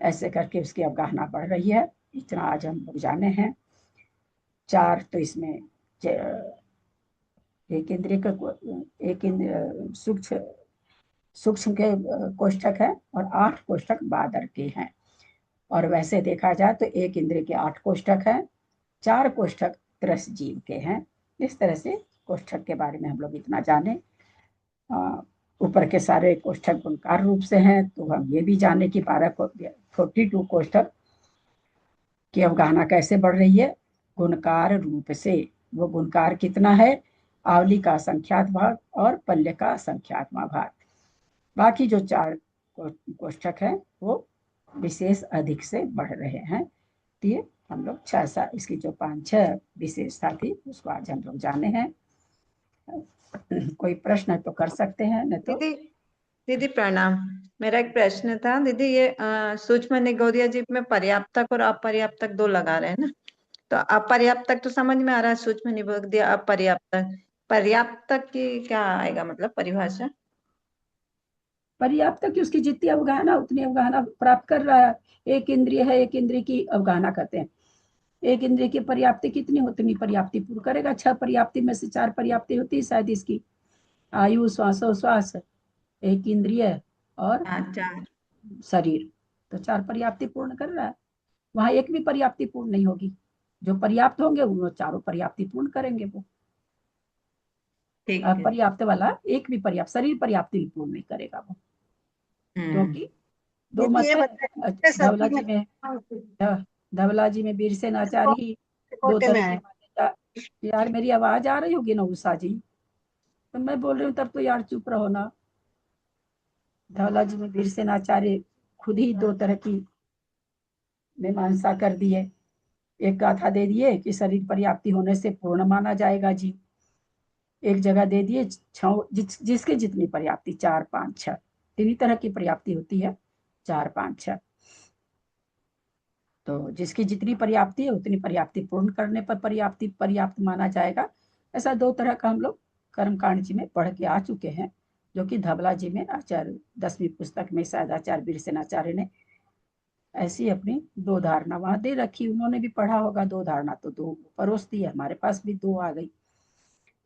ऐसे करके उसकी अवगाहना बढ़ रही है। इतना आज हम लोग जाने हैं। 4 तो इसमें एक इंद्रिय का सूक्ष्म के कोष्ठक है और 8 कोष्ठक बादर के हैं। और वैसे देखा जाए तो एक इंद्रिय के 8 कोष्ठक हैं, 4 कोष्ठक त्रस जीव के हैं। इस तरह से कोष्ठक के बारे में हम लोग इतना जाने। ऊपर के सारे कोष्ठक गुणकार रूप से हैं, तो हम ये भी जाने कि 42 कोष्ठक की अवगाहना कैसे बढ़ रही है, गुणकार रूप से। वो गुणकार कितना है, आवली का संख्यात भाग और पल्ले का संख्यात्मक भाग। बाकी जो 4 कोष्ठक है वो विशेष अधिक से बढ़ रहे हैं। तो ये हम लोग 6 इसकी जो 5-6 विशेषता थी उसको आज हम लोग जाने हैं। कोई प्रश्न तो कर सकते हैं, नहीं तो दीदी प्रणाम। मेरा एक प्रश्न था दीदी, ये सूक्ष्म निगोरिया जीव में पर्याप्तक और अपर्याप्तक 2 लगा रहे हैं ना, तो अपर्याप्तक तो समझ में आ रहा है, सूक्ष्म निगोरिया अपर्याप्तक, पर्याप्तक की क्या आएगा मतलब परिभाषा? पर्याप्त की उसकी जितनी अवगाहना उतनी अवगाहना प्राप्त कर रहा है। एक इंद्रिय है, एक इंद्रिय की अवगाहना करते हैं। एक इंद्रिय की पर्याप्ति कितनी हो उतनी पर्याप्ति पूर्ण करेगा। 6 पर्याप्ति में से 4 पर्याप्ति होती है शायद इसकी, आयु, श्वासोश्वास, एक इंद्रिय और शरीर, तो 4 पर्याप्ति पूर्ण कर रहा है। वहां एक भी पर्याप्ति पूर्ण नहीं होगी। जो पर्याप्त होंगे वो चारों पर्याप्ति पूर्ण करेंगे। वो पर्याप्त वाला एक भी पर्याप्त, शरीर पर्याप्ति भी पूर्ण नहीं करेगा वो, क्योंकि दो मत है धवला जी में। धवला जी में वीरसेन आचार्य ही दो तरह की। यार मेरी आवाज आ रही होगी ना उषा जी, तो मैं बोल रही हूँ तब तो यार चुप रहो ना। धवला जी में वीरसेन आचार्य खुद ही दो तरह की मीमांसा कर दिए। एक गाथा दे दिए कि शरीर पर्याप्ति होने से पूर्ण माना जाएगा जी। एक जगह दे दिए जिसके जितनी पर्याप्ति 4, 5, 6 तीन ही तरह की पर्याप्ति होती है, 4, 5, 6। तो जिसकी जितनी पर्याप्ति है उतनी पर्याप्ति पूर्ण करने पर पर्याप्ति पर्याप्त माना जाएगा। ऐसा 2 तरह का हम लोग कर्मकांड जी में पढ़ के आ चुके हैं, जो कि धवला जी में आचार्य 10वीं पुस्तक में शायद आचार्य वीरसेन आचार्य ने ऐसी अपनी 2 धारणा वहां दे रखी। उन्होंने भी पढ़ा होगा 2 धारणा, तो 2 परोस दी है, हमारे पास भी 2 आ गई।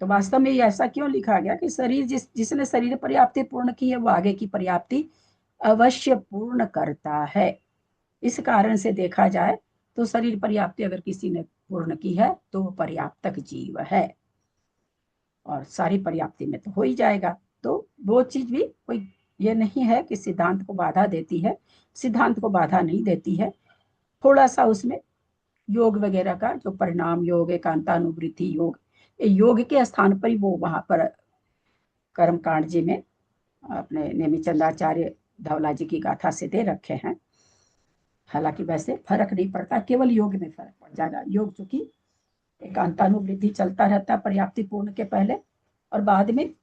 तो वास्तव में ऐसा क्यों लिखा गया कि शरीर जिसने शरीर पर्याप्ति पूर्ण की है वो आगे की पर्याप्ति अवश्य पूर्ण करता है। इस कारण से देखा जाए तो शरीर पर्याप्ति अगर किसी ने पूर्ण की है तो वो पर्याप्तक जीव है, और सारी पर्याप्ति में तो हो ही जाएगा। तो वो चीज भी कोई ये नहीं है कि सिद्धांत को बाधा देती है, सिद्धांत को बाधा नहीं देती है। थोड़ा सा उसमें योग वगैरह का जो परिणाम योग, एकांतानुवृत्ति योग, योग के स्थान पर ही वो वहां पर कर्मकांड जी में अपने नेमिचंदाचार्य धवला जी की गाथा से दे रखे हैं। हालांकि वैसे फर्क नहीं पड़ता, केवल योग में फर्क पड़ जाएगा। योग चूंकि एकांतानुवृत्ति चलता रहता है पर्याप्ति पूर्ण के पहले, और बाद में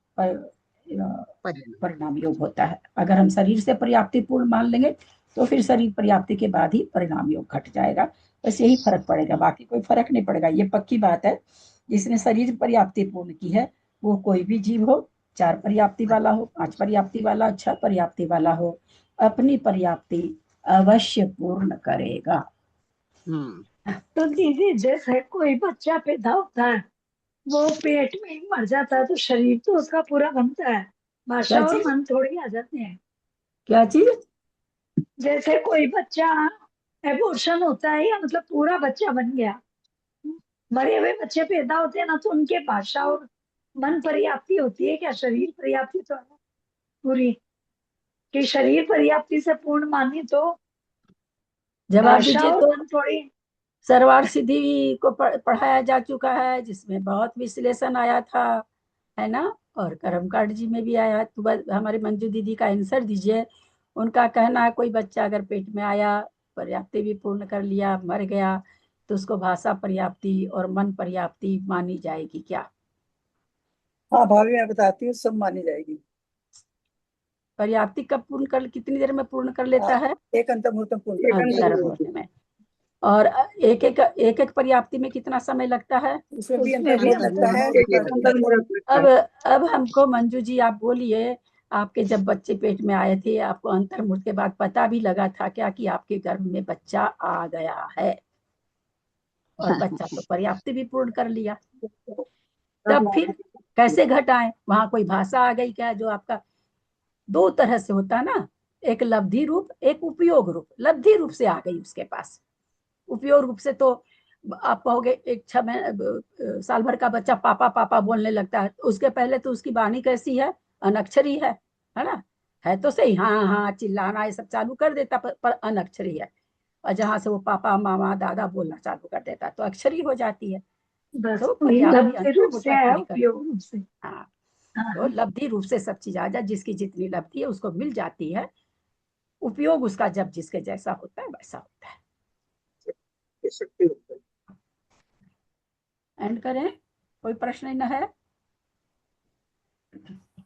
परिणाम योग होता है। अगर हम शरीर से पर्याप्ति पूर्ण मान लेंगे तो फिर शरीर पर्याप्ति के बाद ही परिणाम योग घट जाएगा। बस यही फर्क पड़ेगा, बाकी कोई फर्क नहीं पड़ेगा। ये पक्की बात है, जिसने शरीर पर्याप्ति पूर्ण की है वो कोई भी जीव हो, 4 पर्याप्ति वाला हो, 5 पर्याप्ति वाला, 6 पर्याप्ति वाला हो, अपनी पर्याप्ति अवश्य पूर्ण करेगा। तो दीदी जैसे कोई बच्चा पैदा होता है वो पेट में ही मर जाता है तो शरीर तो उसका पूरा बनता है, भाषा और मन थोड़ी आ जाते हैं। क्या चीज? जैसे कोई बच्चा एबॉर्शन होता है या मतलब पूरा बच्चा बन गया, मरे हुए बच्चे पैदा होते हैं ना, तो उनके भाषा और मन पर्याप्ति होती है क्या? शरीर पर्याप्ति तो है पूरी, कि शरीर पर्याप्ति से पूर्ण माने तो जवाब दीजिए। तो थोड़ी सर्वार्थ सिद्धि को पढ़ाया जा चुका है, जिसमें बहुत विश्लेषण आया था, है ना, और कर्मकांड जी में भी आया। तो हमारे मंजू दीदी का आंसर दीजिए। उनका कहना है कोई बच्चा अगर पेट में आया, पर्याप्ति भी पूर्ण कर लिया, मर गया, तो उसको भाषा पर्याप्ति और मन पर्याप्ति मानी जाएगी क्या? हाँ भाभी मैं बताती हूँ, सब मानी जाएगी। पर्याप्ति कब पूर्ण कर, कितनी देर में पूर्ण कर लेता है? एक अंतर्मुहूर्तम पूर्ण। अंतर्मुहूर्त में। और एक एक पर्याप्ति में कितना समय लगता है? उसमें भी अंतर्मुहूर्त लगता है। अब हमको मंजू जी आप बोलिए, आपके जब बच्चे पेट में आए थे आपको अंतर्मुहूर्त के बाद पता भी लगा था क्या कि आपके गर्भ में बच्चा आ गया है, और बच्चा तो पर्याप्ति भी पूर्ण कर लिया, तब फिर कैसे घटाएं? वहां कोई भाषा आ गई क्या? जो आपका 2 तरह से होता है ना, एक लब्धि रूप, एक उपयोग रूप। लब्धि रूप से आ गई उसके पास, उपयोग रूप से तो आप कहोगे एक 6 साल भर का बच्चा पापा पापा बोलने लगता है, उसके पहले तो उसकी वाणी कैसी है? अनक्षरी है ना, है तो सही, हाँ हाँ चिल्लाना ये सब चालू कर देता, पर अनक्षरी है। और जहां से वो पापा मामा दादा बोलना चालू कर देता तो अक्षरी हो जाती है। तो तो लब्धि रूप से सब चीज आ जाए, जिसकी जितनी लब्धि है उसको मिल जाती है। उपयोग उसका जब जिसके जैसा होता है वैसा होता है। एंड करें? कोई प्रश्न न है?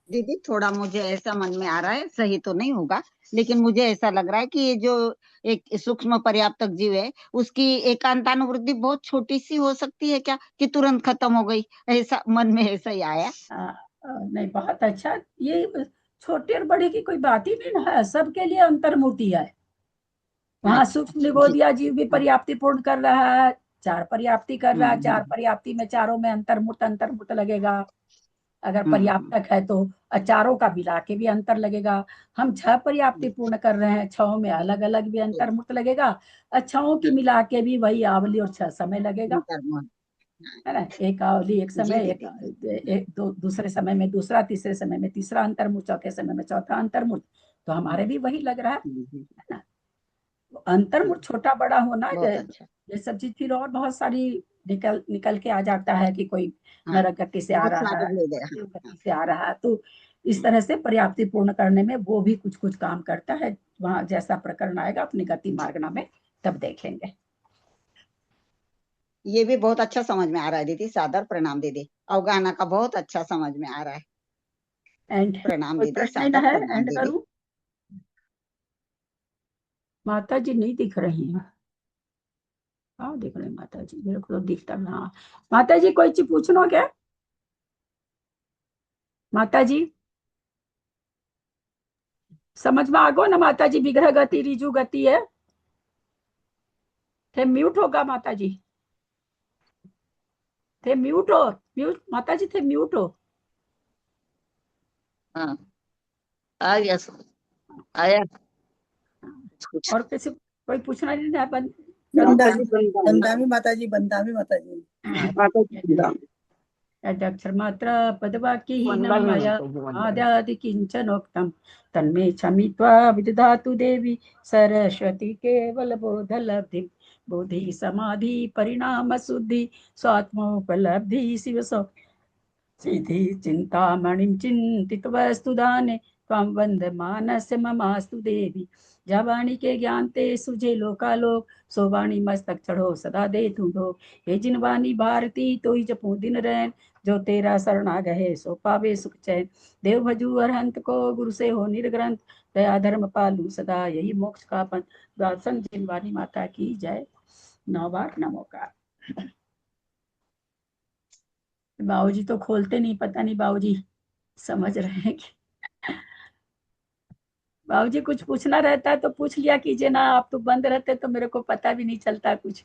दीदी थोड़ा मुझे ऐसा मन में आ रहा है, सही तो नहीं होगा, लेकिन मुझे ऐसा लग रहा है कि ये जो एक सूक्ष्म पर्याप्तक जीव है उसकी एकांतानुवृत्ति बहुत छोटी सी हो सकती है क्या, कि तुरंत खत्म हो गई? ऐसा मन में ऐसा ही आया। नहीं, बहुत अच्छा। ये छोटे और बड़े की कोई बात ही नहीं है, सबके लिए अंतर्मूर्ति है। वहां सूक्ष्म निगोदिया जीव भी पर्याप्ति पूर्ण कर रहा है, 4 पर्याप्ति कर रहा है, 4 पर्याप्ति में चारों में अंतर्मुक्त लगेगा अगर पर्याप्तक है तो, चारों का मिला के भी अंतर लगेगा। हम 6 पर्याप्ति पूर्ण कर रहे हैं, 6 में अलग अलग भी अंतर्मुक्त लगेगा, 6 की मिला के भी वही आवली और 6 समय लगेगा, है ना। एक आवली एक समय, एक दूसरे समय में दूसरा, तीसरे समय में तीसरा अंतर्मुक्त, चौथे समय में चौथा अंतर्मुक्त, तो हमारे भी वही लग रहा है ना। अंतर्मुक्त छोटा बड़ा होना, ये सब चीज फिर और बहुत सारी निकल के आ जाता है कि कोई नरक गति से आ रहा है, गति से आ रहा है, तो इस तरह से पर्याप्ति पूर्ण करने में वो भी कुछ कुछ काम करता है। वहां जैसा प्रकरण आएगा अपनी गति मार्गना में तब देखेंगे। ये भी बहुत अच्छा समझ में आ रहा है दीदी, सादर प्रणाम दीदी, अवगाहना का बहुत अच्छा समझ में आ रहा है। एंड प्रणाम कोई दीदी, प्रश्न सादर है? प्रणाम एंड दीदी। करूं? माता जी नहीं दिख रही हैं। हाँ दिख रहे माता जी, मेरे को तो दिखता है। हाँ माता जी कोई चीज पूछना क्या? माता जी समझ में आ गो ना माता जी, विग्रह गति रिजु गति है। थे म्यूट होगा माता जी, थे म्यूट हो, म्यूट माता जी थे म्यूट हो। हाँ आ गया आया कुछ। और किसी कोई पूछना नहीं है? बंद बंदामी माता जी, बंदामी माता जी। यदक्षर मात्रा पदवाक्यहीनं वंदना मया माता जी, वंदना। आद्यादि किञ्चनोक्तं तन्मे क्षमित्वा विदधातु देवी सरस्वती केवल बोधलब्धि बोधि समाधि परिणाम शुद्धि स्वात्मोपलब्धि शिव सिद्धि चिंतामणिं चिंतितवस्तु दाने त्वं वन्दमानस्य ममास्तु देवी। जवाणी के ज्ञान ते सुझे लोकालोक, सोवाणी मस्तक चढ़ो सदा दे तू दो। हे जिनवानी भारती तो ही जपू दिन रैन, जो तेरा शरणा गहे सो पावे सुख चैन। देव भजू अरहंत को गुरु से हो निर्ग्रंथ, दया धर्म पालू सदा यही मोक्ष का पंथ। दर्शन जिनवानी माता की जय। 9 बार नमोकार। बाबूजी तो खोलते नहीं, पता नहीं बाबूजी समझ रहे हैं कि बाबूजी कुछ पूछना रहता है तो पूछ लिया कीजिए ना, आप तो बंद रहते तो मेरे को पता भी नहीं चलता कुछ।